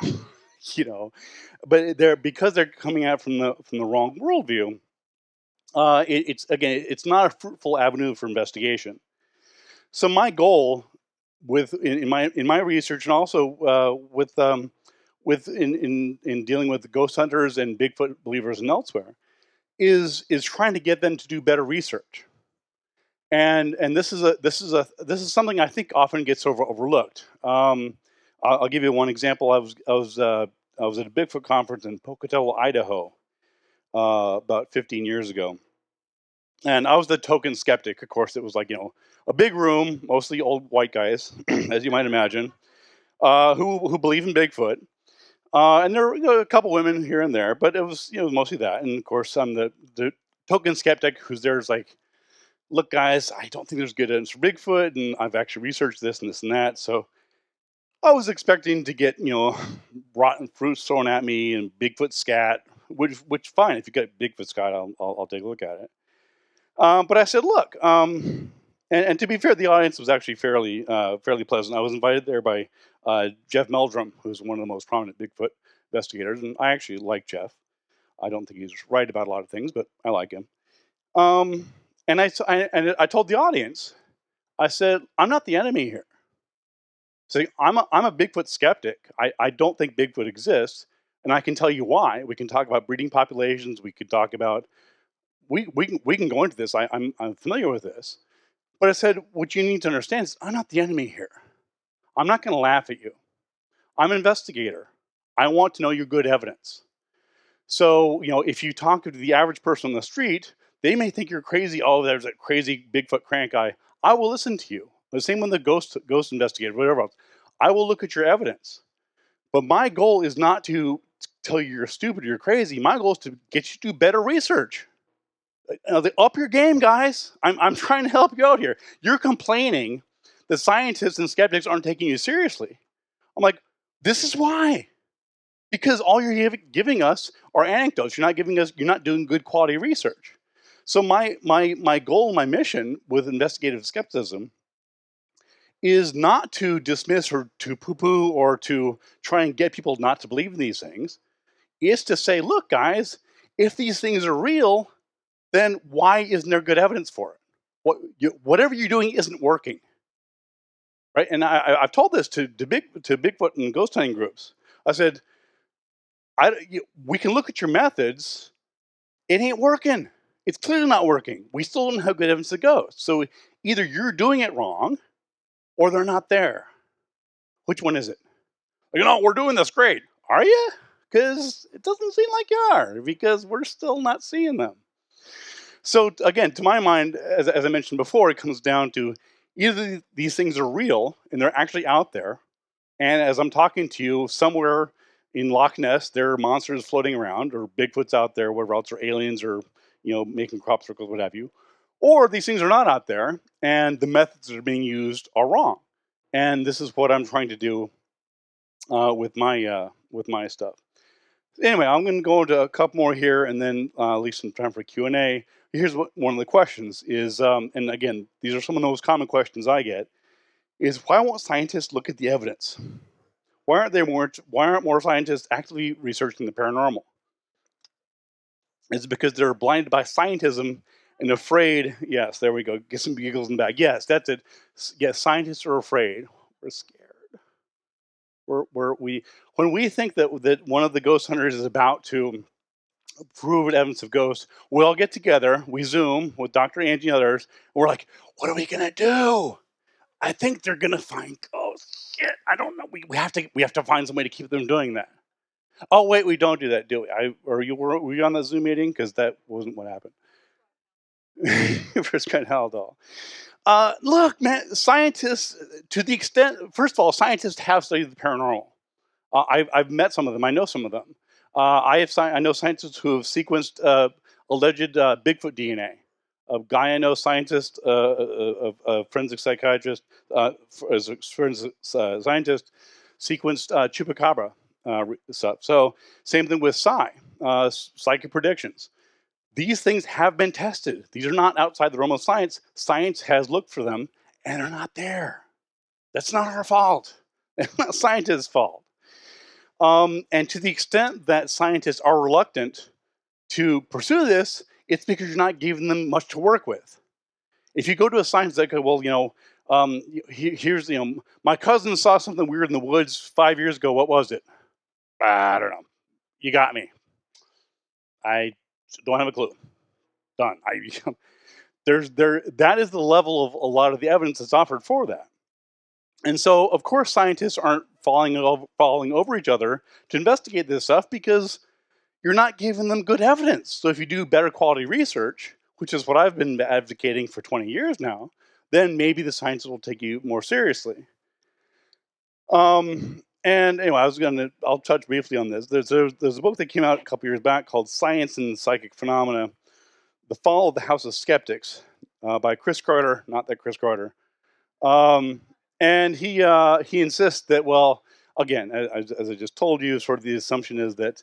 but because they're coming at it from the wrong worldview. It's not a fruitful avenue for investigation. So my goal in my research, and also with in dealing with ghost hunters and Bigfoot believers and elsewhere, is trying to get them to do better research. And this is something I think often gets overlooked. I'll give you one example. I was at a Bigfoot conference in Pocatello, Idaho, about 15 years ago. And I was the token skeptic. Of course, it was like, a big room, mostly old white guys, as you might imagine, who believe in Bigfoot. And there were a couple women here and there, but it was mostly that. And of course, I'm the token skeptic who's there is like, look, guys, I don't think there's good evidence for Bigfoot, and I've actually researched this and this and that. So I was expecting to get rotten fruits thrown at me and Bigfoot scat, which fine, if you get Bigfoot scat, I'll take a look at it. But I said, look, and to be fair, the audience was actually fairly pleasant. I was invited there by Jeff Meldrum, who's one of the most prominent Bigfoot investigators, and I actually like Jeff. I don't think he's right about a lot of things, but I like him. And I told the audience, I said, I'm not the enemy here. So I'm a Bigfoot skeptic. I don't think Bigfoot exists, and I can tell you why. We can talk about breeding populations. We could talk about we can go into this. I'm familiar with this, but I said what you need to understand is I'm not the enemy here. I'm not going to laugh at you. I'm an investigator. I want to know your good evidence. So, if you talk to the average person on the street, they may think you're crazy. Oh, there's a crazy Bigfoot crank guy. I will listen to you. The same with the ghost investigator, whatever else. I will look at your evidence. But my goal is not to tell you you're stupid or you're crazy. My goal is to get you to do better research. Up your game, guys. I'm trying to help you out here. You're complaining that scientists and skeptics aren't taking you seriously. I'm like, this is why. Because all you're giving us are anecdotes. You're not doing good quality research. So my goal, my mission with investigative skepticism is not to dismiss or to poo-poo or to try and get people not to believe in these things. It's to say, look, guys, if these things are real, then why isn't there good evidence for it? Whatever you're doing isn't working, right? And I've told this to Bigfoot and ghost hunting groups. I said, we can look at your methods. It ain't working. It's clearly not working. We still don't have good evidence to go. So either you're doing it wrong, or they're not there. Which one is it? We're doing this great. Are you? Because it doesn't seem like you are, because we're still not seeing them. So again, to my mind, as I mentioned before, it comes down to either these things are real and they're actually out there, and as I'm talking to you, somewhere in Loch Ness, there are monsters floating around, or Bigfoot's out there, whatever else, or aliens, or making crop circles, what have you. Or these things are not out there, and the methods that are being used are wrong. And this is what I'm trying to do with my stuff. Anyway, I'm going to go into a couple more here, and then leave some time for Q&A. Here's one of the questions is, and again, these are some of the most common questions I get, is why won't scientists look at the evidence? Why aren't more scientists actively researching the paranormal? It's because they're blinded by scientism and afraid. Yes, there we go. Get some giggles in the back. Yes, that's it. Yes, scientists are afraid. We're scared. When we think that one of the ghost hunters is about to prove evidence of ghosts, we all get together. We Zoom with Dr. Angie and others. And we're like, what are we gonna do? I think they're gonna find ghosts. Shit, I don't know. We have to find some way to keep them doing that. Oh wait, we don't do that, do we? Were you on the Zoom meeting? Because that wasn't what happened. First kind of hell doll. Look, man, scientists, to the extent, first of all, scientists have studied the paranormal. I've met some of them. I know some of them. I know scientists who have sequenced alleged Bigfoot DNA. A guy I know, scientist, a forensic psychiatrist, as a forensic scientist, sequenced chupacabra stuff. So same thing with psychic predictions. These things have been tested. These are not outside the realm of science. Science has looked for them, and they're not there. That's not our fault. It's not scientists' fault. And to the extent that scientists are reluctant to pursue this, it's because you're not giving them much to work with. If you go to a scientist that go, well, here's, my cousin saw something weird in the woods 5 years ago. What was it? I don't know. You got me. I don't have a clue. Done. That is the level of a lot of the evidence that's offered for that. And so, of course, scientists aren't falling over each other to investigate this stuff because you're not giving them good evidence. So if you do better quality research, which is what I've been advocating for 20 years now, then maybe the scientists will take you more seriously. And anyway, I'll touch briefly on this. There's a book that came out a couple years back called Science and Psychic Phenomena, The Fall of the House of Skeptics, by Chris Carter, not that Chris Carter. And he insists that, well, again, as I just told you, sort of the assumption is that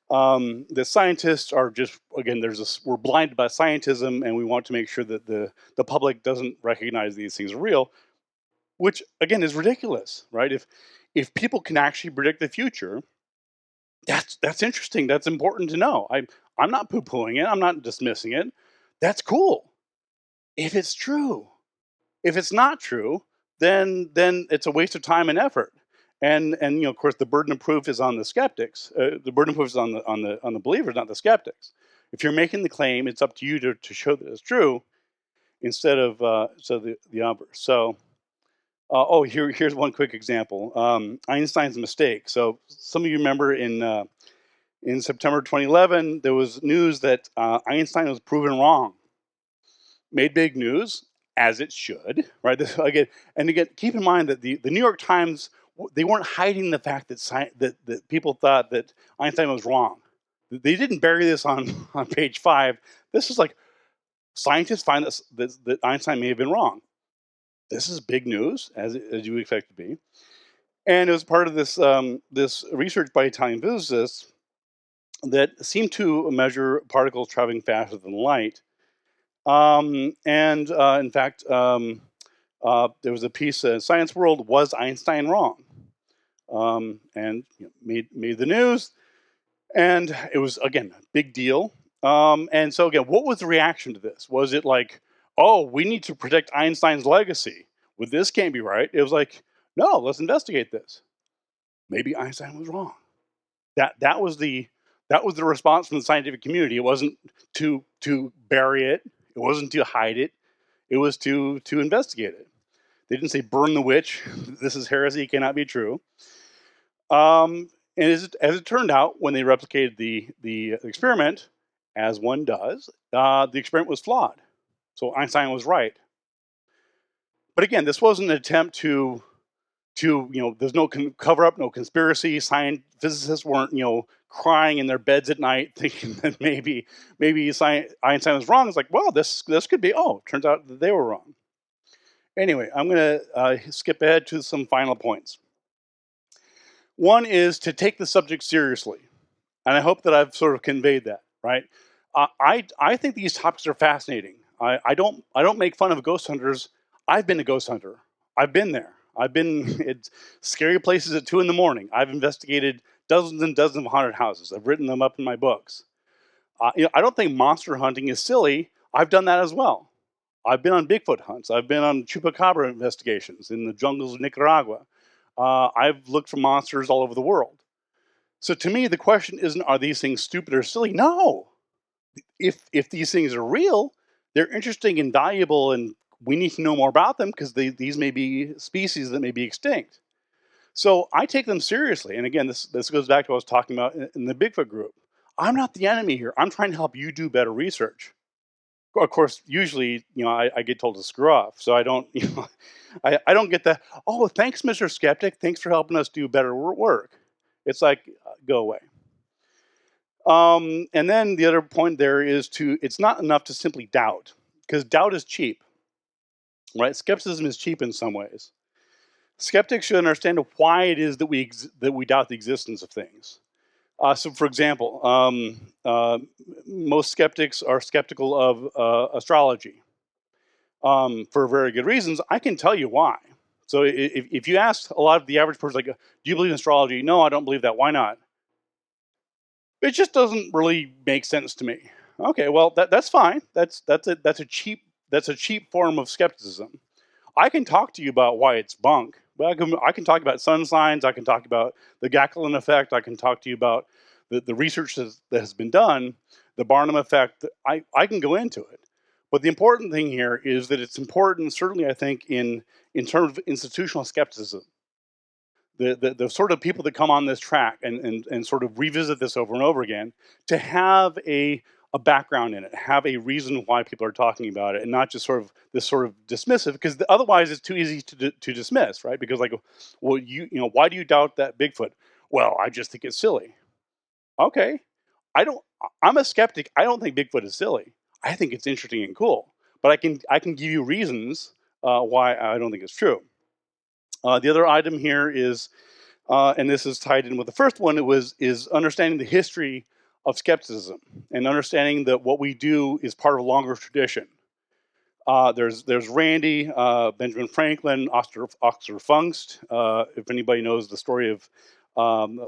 the scientists are just, again, we're blinded by scientism, and we want to make sure that the public doesn't recognize these things are real, which again is ridiculous, right? If people can actually predict the future, that's interesting. That's important to know. I'm not poo-pooing it. I'm not dismissing it. That's cool. If it's true. If it's not true, then it's a waste of time and effort. And of course, the burden of proof is on the skeptics. The burden of proof is on the believers, not the skeptics. If you're making the claim, it's up to you to show that it's true, instead of the obverse. So Here's one quick example. Einstein's mistake. So some of you remember in September 2011, there was news that Einstein was proven wrong. Made big news, as it should, right? This, again, keep in mind that the New York Times, they weren't hiding the fact that people thought that Einstein was wrong. They didn't bury this on, on page 5. This is like, scientists find that Einstein may have been wrong. This is big news, as you would expect it to be. And it was part of this research by Italian physicists that seemed to measure particles traveling faster than light. In fact, there was a piece in Science World, Was Einstein Wrong? And made the news. And it was, again, a big deal. And so, again, what was the reaction to this? Was it like, oh, we need to protect Einstein's legacy? Well, this can't be right. It was like, no, let's investigate this. Maybe Einstein was wrong. That was the response from the scientific community. It wasn't to bury it. It wasn't to hide it. It was to investigate it. They didn't say burn the witch. This is heresy. It cannot be true. And as it turned out, when they replicated the experiment, as one does, the experiment was flawed. So Einstein was right. But again, this wasn't an attempt to there's no cover up, no conspiracy. Physicists weren't crying in their beds at night thinking that maybe Einstein was wrong. It's like, well, this could be. Oh, turns out that they were wrong. Anyway, I'm going to skip ahead to some final points. One is to take the subject seriously, and I hope that I've sort of conveyed that, right? I think these topics are fascinating. I don't make fun of ghost hunters. I've been a ghost hunter. I've been there. I've been at scary places at 2 a.m. I've investigated dozens and dozens of haunted houses. I've written them up in my books. I don't think monster hunting is silly. I've done that as well. I've been on Bigfoot hunts. I've been on chupacabra investigations in the jungles of Nicaragua. I've looked for monsters all over the world. So to me, the question isn't, are these things stupid or silly? No. If these things are real, they're interesting and valuable, and we need to know more about them because these may be species that may be extinct. So I take them seriously. And again, this goes back to what I was talking about in the Bigfoot group. I'm not the enemy here. I'm trying to help you do better research. Of course, usually, I get told to screw off. So I don't, I don't get the, oh, thanks, Mr. Skeptic. Thanks for helping us do better work. It's like, go away. And then the other point there is it's not enough to simply doubt, because doubt is cheap, right? Skepticism is cheap in some ways. Skeptics should understand why it is that we doubt the existence of things. So, for example, most skeptics are skeptical of astrology for very good reasons. I can tell you why. So, if you ask a lot of the average person, like, do you believe in astrology? No, I don't believe that. Why not? It just doesn't really make sense to me. Okay, well, that's fine. That's a cheap form of skepticism. I can talk to you about why it's bunk. But I can talk about sun signs. I can talk about the Gacklin effect. I can talk to you about the research that has been done, the Barnum effect. I can go into it. But the important thing here is that it's important, certainly, I think, in terms of institutional skepticism. The sort of people that come on this track and sort of revisit this over and over again, to have a background in it, have a reason why people are talking about it, and not just sort of this sort of dismissive, because otherwise it's too easy to dismiss, right? Because, like, well, why do you doubt that Bigfoot? Well, I just think it's silly. Okay, I'm a skeptic. I don't think Bigfoot is silly. I think it's interesting and cool, but I can give you reasons why I don't think it's true. The other item here is, and this is tied in with the first one, is understanding the history of skepticism and understanding that what we do is part of a longer tradition. There's Randy, Benjamin Franklin, Oscar Fungst. If anybody knows the story of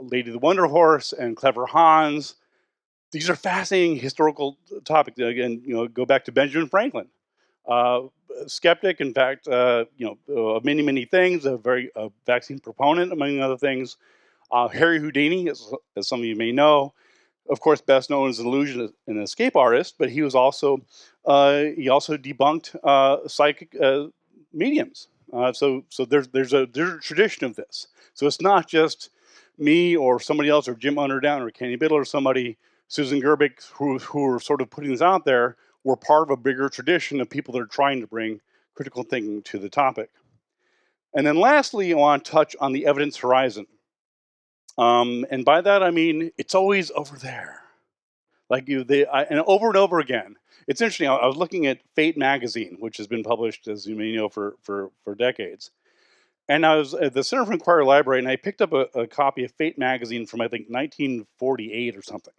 Lady the Wonder Horse and Clever Hans, these are fascinating historical topics. Again, go back to Benjamin Franklin. Skeptic, in fact, many things, a vaccine proponent, among other things. Harry Houdini, as some of you may know, of course, best known as an illusionist and escape artist, but he also debunked psychic mediums. So there's a tradition of this. So it's not just me or somebody else or Jim Underdown or Kenny Biddle or somebody, Susan Gerbic, who are sort of putting this out there. We're part of a bigger tradition of people that are trying to bring critical thinking to the topic. And then lastly, I want to touch on the evidence horizon. And by that, I mean, it's always over there. Like and over again. It's interesting. I was looking at Fate magazine, which has been published, as you may know, for decades. And I was at the Center for Inquiry Library, and I picked up a copy of Fate magazine from, I think, 1948 or something.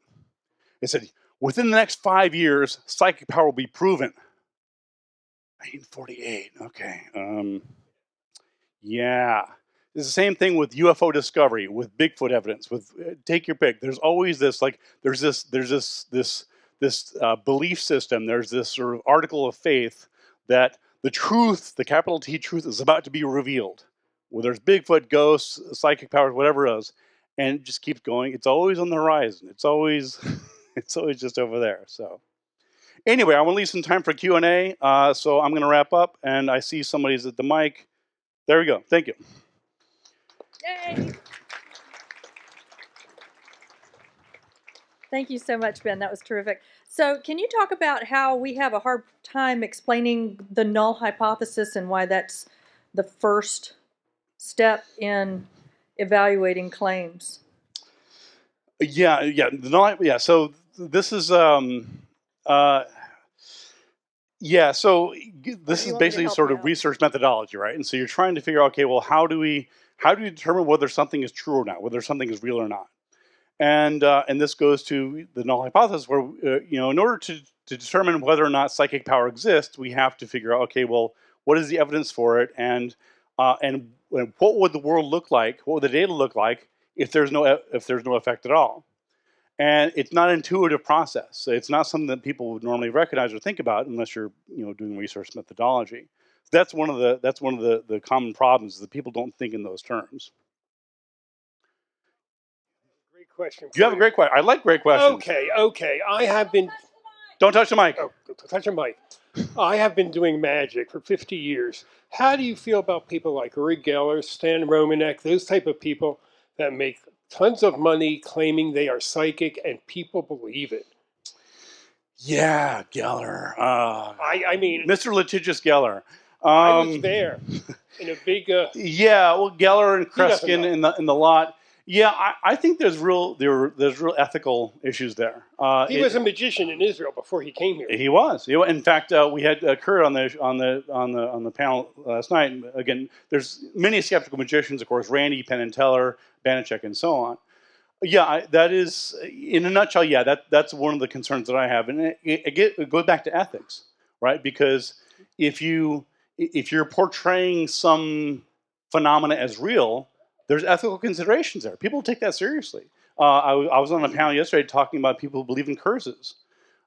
It said, within the next 5 years, psychic power will be proven. 1948, okay. Yeah. It's the same thing with UFO discovery, with Bigfoot evidence, with take your pick. There's always this, like, there's this belief system. There's this sort of article of faith that the truth, the capital T truth, is about to be revealed. Whether it's Bigfoot, ghosts, psychic powers, whatever it is, and it just keeps going. It's always on the horizon. It's always, it's always just over there. So, anyway, I want to leave some time for Q&A. So I'm going to wrap up, and I see somebody's at the mic. There we go. Thank you. Yay! Thank you so much, Ben. That was terrific. So can you talk about how we have a hard time explaining the null hypothesis and why that's the first step in evaluating claims? Yeah. So this is yeah. So this is basically sort of research methodology, right? And so you're trying to figure out, okay, well, how do we determine whether something is true or not, whether something is real or not? And this goes to the null hypothesis, where in order to determine whether or not psychic power exists, we have to figure out, okay, well, what is the evidence for it, and what would the world look like? What would the data look like if there's no effect at all? And it's not an intuitive process. It's not something that people would normally recognize or think about unless you're doing research methodology. That's one of the common problems, is that people don't think in those terms. Great question. You have a great question. I like great questions. Okay. I have been. Don't touch the mic. Oh, touch your mic. I have been doing magic for 50 years. How do you feel about people like Uri Geller, Stan Romanek, those type of people that make tons of money claiming they are psychic and people believe it? Yeah, Geller. I mean, Mr. Litigious Geller. I was there in a big. Yeah, well, Geller and Kreskin in the lot. Yeah, I think there's real ethical issues there. He was a magician in Israel before he came here. He was. In fact, we had Kurt on the panel last night. Again, there's many skeptical magicians, of course, Randy, Penn and Teller, Banachek, and so on. Yeah, that is, in a nutshell, yeah, that's one of the concerns that I have. And it goes back to ethics, right? Because if you're portraying some phenomena as real, there's ethical considerations there. People take that seriously. I was on a panel yesterday talking about people who believe in curses.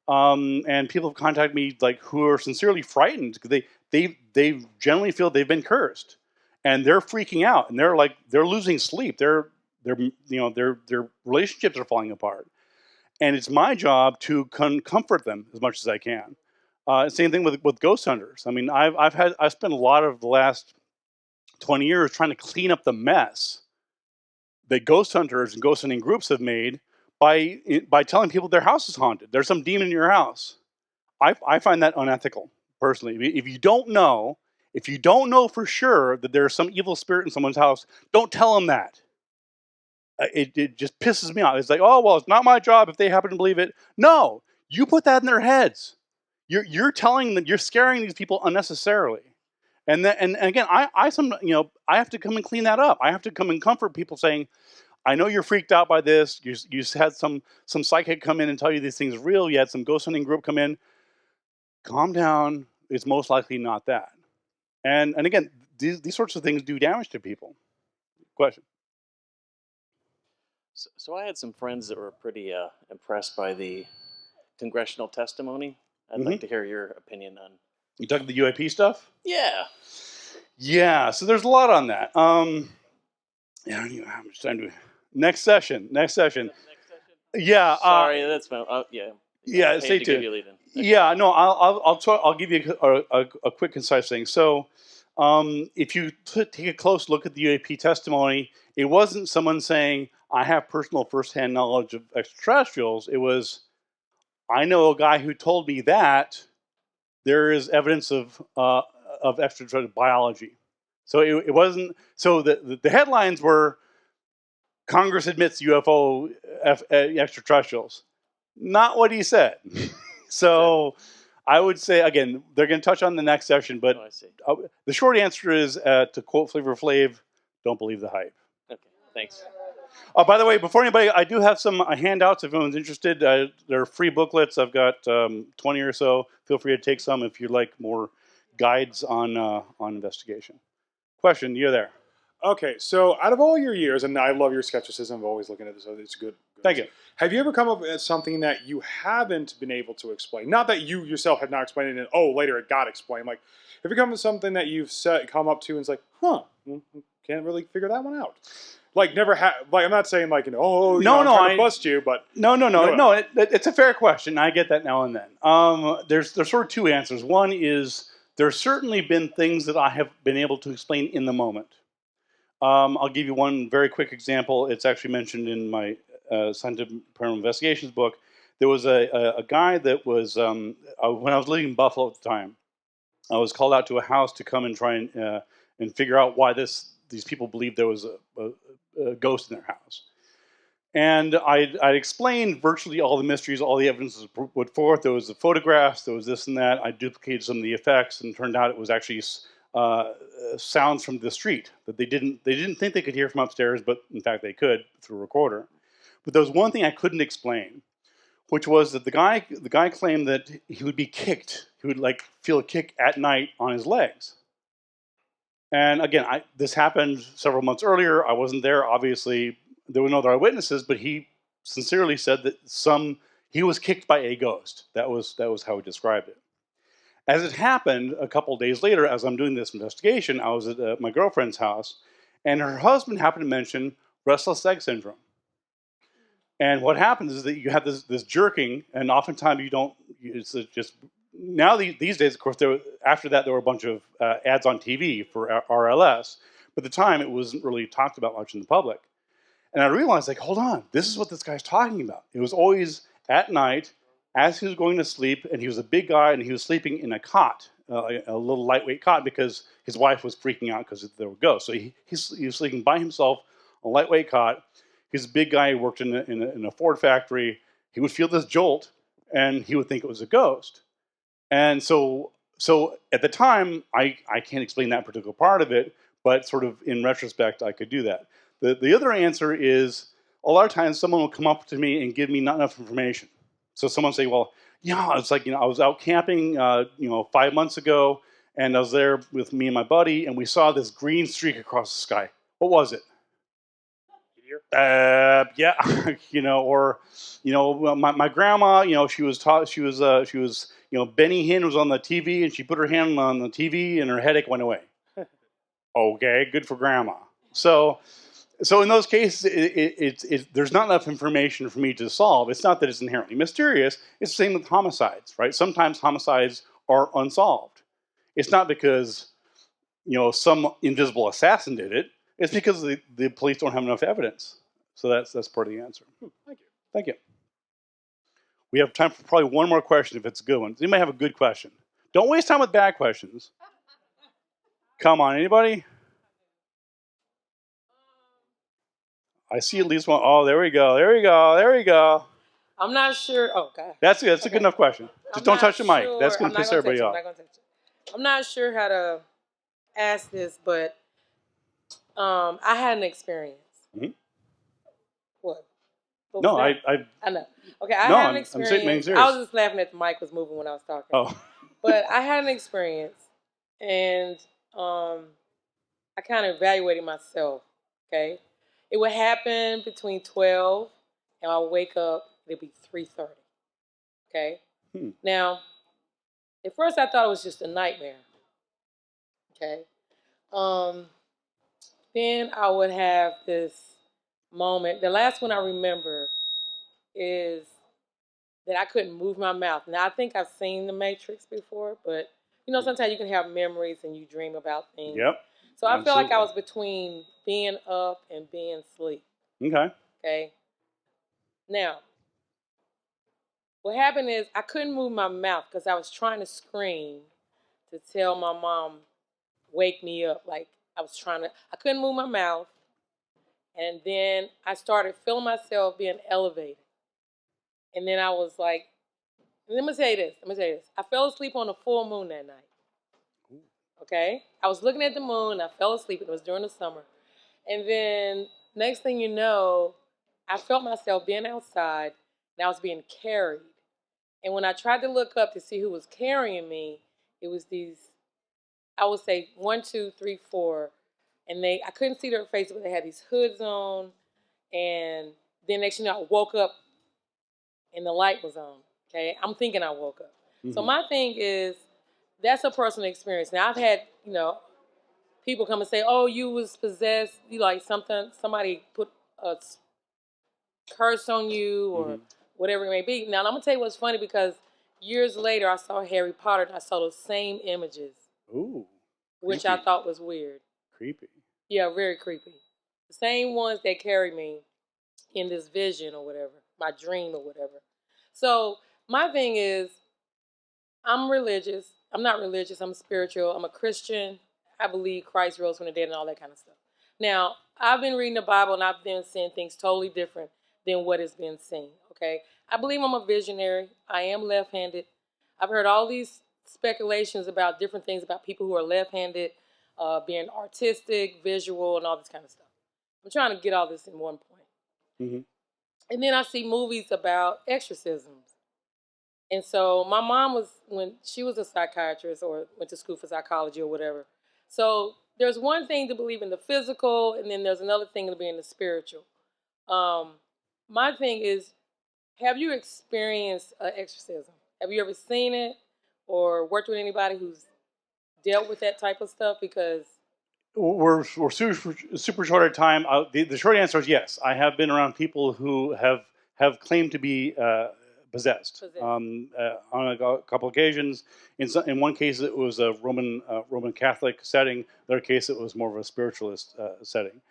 And people have contacted me, like, who are sincerely frightened because they generally feel they've been cursed. And they're freaking out, and they're losing sleep. Their relationships are falling apart, and it's my job to comfort them as much as I can. Same thing with ghost hunters. I mean, I've spent a lot of the last 20 years trying to clean up the mess that ghost hunters and ghost hunting groups have made by telling people their house is haunted. There's some demon in your house. I find that unethical, personally. If you don't know for sure that there's some evil spirit in someone's house, don't tell them that. It just pisses me off. It's like, oh, well, it's not my job if they happen to believe it. No, you put that in their heads. You're telling them, you're scaring these people unnecessarily. And again, I have to come and clean that up. I have to come and comfort people, saying, I know you're freaked out by this. You had some psychic come in and tell you these things are real. You had some ghost hunting group come in. Calm down. It's most likely not that. And again, these sorts of things do damage to people. Question. So I had some friends that were pretty impressed by the congressional testimony. I'd like to hear your opinion on. You talking the UAP stuff? Yeah. Yeah. So there's a lot on that. Yeah, I don't even know how much time to. Next session. Yeah. Sorry, that's fine. Yeah. Yeah. Stay tuned. Yeah. No, I'll give you a quick, concise thing. So, If you take a close look at the UAP testimony, it wasn't someone saying, I have personal firsthand knowledge of extraterrestrials. It was, I know a guy who told me that there is evidence of extraterrestrial biology. So it wasn't, so the headlines were, Congress admits UFO extraterrestrials. Not what he said. So I would say, again, they're going to touch on the next session, but I see. The short answer is, to quote Flavor Flav, don't believe the hype. Okay, thanks. By the way, before anybody, I do have some handouts if anyone's interested. They're free booklets. I've got 20 or so. Feel free to take some if you'd like more guides on investigation. Question, you're there. Okay, so out of all your years, and I love your skepticism of always looking at this, so it's good. Thank you. Have you ever come up with something that you haven't been able to explain? Not that you yourself have not explained it, and later it got explained. Like, have you come up with something that you've come up to and it's like, can't really figure that one out? Like, never had. Like, I'm not saying like, I'm trying to bust you, but no. It's a fair question. I get that now and then. There's sort of two answers. One is there's certainly been things that I have been able to explain in the moment. I'll give you one very quick example. It's actually mentioned in my Scientific Paranormal Investigations book. There was a guy that was, when I was living in Buffalo at the time, I was called out to a house to come and try and figure out why these people believed there was a ghost in their house. And I explained virtually all the mysteries, all the evidence was put forth. There was the photographs, there was this and that. I duplicated some of the effects, and it turned out it was actually sounds from the street that they didn't think they could hear from upstairs, but in fact they could through a recorder. But there was one thing I couldn't explain, which was that the guy claimed that he would be kicked. He would like feel a kick at night on his legs. And again, this happened several months earlier. I wasn't there. Obviously, there were no other eyewitnesses, but he sincerely said that he was kicked by a ghost. That was how he described it. As it happened, a couple of days later, as I'm doing this investigation, I was at my girlfriend's house, and her husband happened to mention restless leg syndrome. And what happens is that you have this jerking, and oftentimes you don't. It's just now these days, of course. After that, there were a bunch of ads on TV for RLS, but at the time it wasn't really talked about much in the public. And I realized, like, hold on, this is what this guy's talking about. It was always at night, as he was going to sleep, and he was a big guy, and he was sleeping in a cot, a little lightweight cot, because his wife was freaking out because there were ghosts. So he was sleeping by himself on a lightweight cot. He's a big guy. He worked in a Ford factory. He would feel this jolt, and he would think it was a ghost. And so at the time, I can't explain that particular part of it, but sort of in retrospect, I could do that. The other answer is, a lot of times someone will come up to me and give me not enough information. So someone will say, well, yeah, it's like, I was out camping, 5 months ago, and I was there with me and my buddy, and we saw this green streak across the sky. What was it? Yeah, my grandma, she was Benny Hinn was on the TV, and she put her hand on the TV, and her headache went away. Okay, good for grandma. So in those cases, there's not enough information for me to solve. It's not that it's inherently mysterious. It's the same with homicides, right? Sometimes homicides are unsolved. It's not because some invisible assassin did it. It's because the police don't have enough evidence. So that's part of the answer. Thank you. We have time for probably one more question if it's a good one. Does anybody have a good question? Don't waste time with bad questions. Come on, anybody? I see at least one. Oh, there we go. I'm not sure. Oh, God. That's a good enough question. Just don't touch the mic. That's going to piss everybody off. I'm not sure how to ask this, but I had an experience. Mm-hmm. What no, I know. Okay, I had an experience. I'm being serious. I was just laughing at the mic was moving when I was talking. Oh. But I had an experience, and I kind of evaluated myself, okay? It would happen between 12, and I would wake up, it'd be 3:30, okay? Now, at first I thought it was just a nightmare, okay? Then I would have this moment. The last one I remember is that I couldn't move my mouth. Now, I think I've seen The Matrix before, but, You know, sometimes you can have memories and you dream about things. Yep. So I feel like I Absolutely. was between being up and being asleep. Okay. Okay. Now, what happened is I couldn't move my mouth because I was trying to scream to tell my mom, wake me up. Like I couldn't move my mouth. And then I started feeling myself being elevated. And then I was like, let me tell you this. I fell asleep on a full moon that night. Okay? I was looking at the moon. I fell asleep. It was during the summer. And then next thing you know, I felt myself being outside and I was being carried. And when I tried to look up to see who was carrying me, it was these, I would say 1, 2, 3, 4. And I couldn't see their faces, but they had these hoods on. And then next thing you know, I woke up and the light was on. Okay? I'm thinking I woke up. Mm-hmm. So my thing is, that's a personal experience. Now I've had, people come and say, "Oh, you was possessed. You like somebody put a curse on you or whatever it may be." Now I'm gonna tell you what's funny because years later I saw Harry Potter and I saw those same images. Ooh. Which Creepy. I thought was weird. Creepy. Yeah, very creepy. The same ones that carried me in this vision or whatever, my dream or whatever. So my thing is, I'm religious. I'm not religious. I'm spiritual. I'm a Christian. I believe Christ rose from the dead and all that kind of stuff. Now, I've been reading the Bible and I've been seeing things totally different than what has been seen, okay? I believe I'm a visionary. I am left-handed. I've heard all these speculations about different things about people who are left-handed, being artistic, visual, and all this kind of stuff. I'm trying to get all this in one point. Mm-hmm. And then I see movies about exorcisms. And so my mom when she was a psychiatrist or went to school for psychology or whatever. So there's one thing to believe in the physical, and then there's another thing to be in the spiritual. My thing is, have you experienced an exorcism? Have you ever seen it or worked with anybody who's dealt with that type of stuff? Because we're super short of time. The short answer is yes. I have been around people who have claimed to be possessed. On a couple occasions. In one case, it was a Roman Catholic setting. The other case, it was more of a spiritualist setting.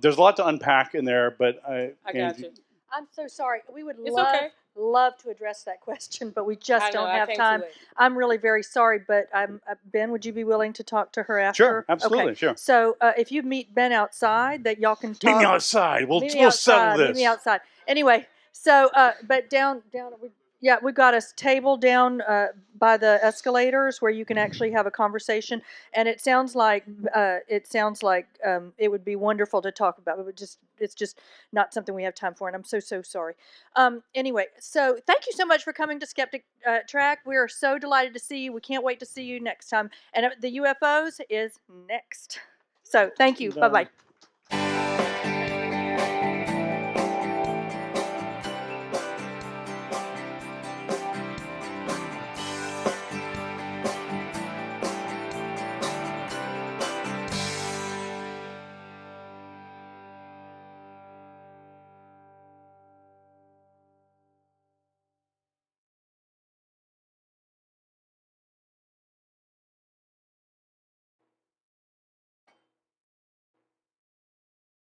There's a lot to unpack in there, but I got you. I'm so sorry. We would okay. love to address that question, but we just don't have I time. I'm really very sorry, but Ben, would you be willing to talk to her after? Sure, absolutely, okay. Sure. So if you meet Ben outside, that y'all can talk. Meet me outside. We'll settle this. Meet me outside. Anyway, so but down. Yeah, we've got a table down by the escalators where you can actually have a conversation, and it sounds like it would be wonderful to talk about. It's just not something we have time for, and I'm so sorry. Anyway, so thank you so much for coming to Skeptic Track. We are so delighted to see you. We can't wait to see you next time. And the UFOs is next. So thank you. Bye bye.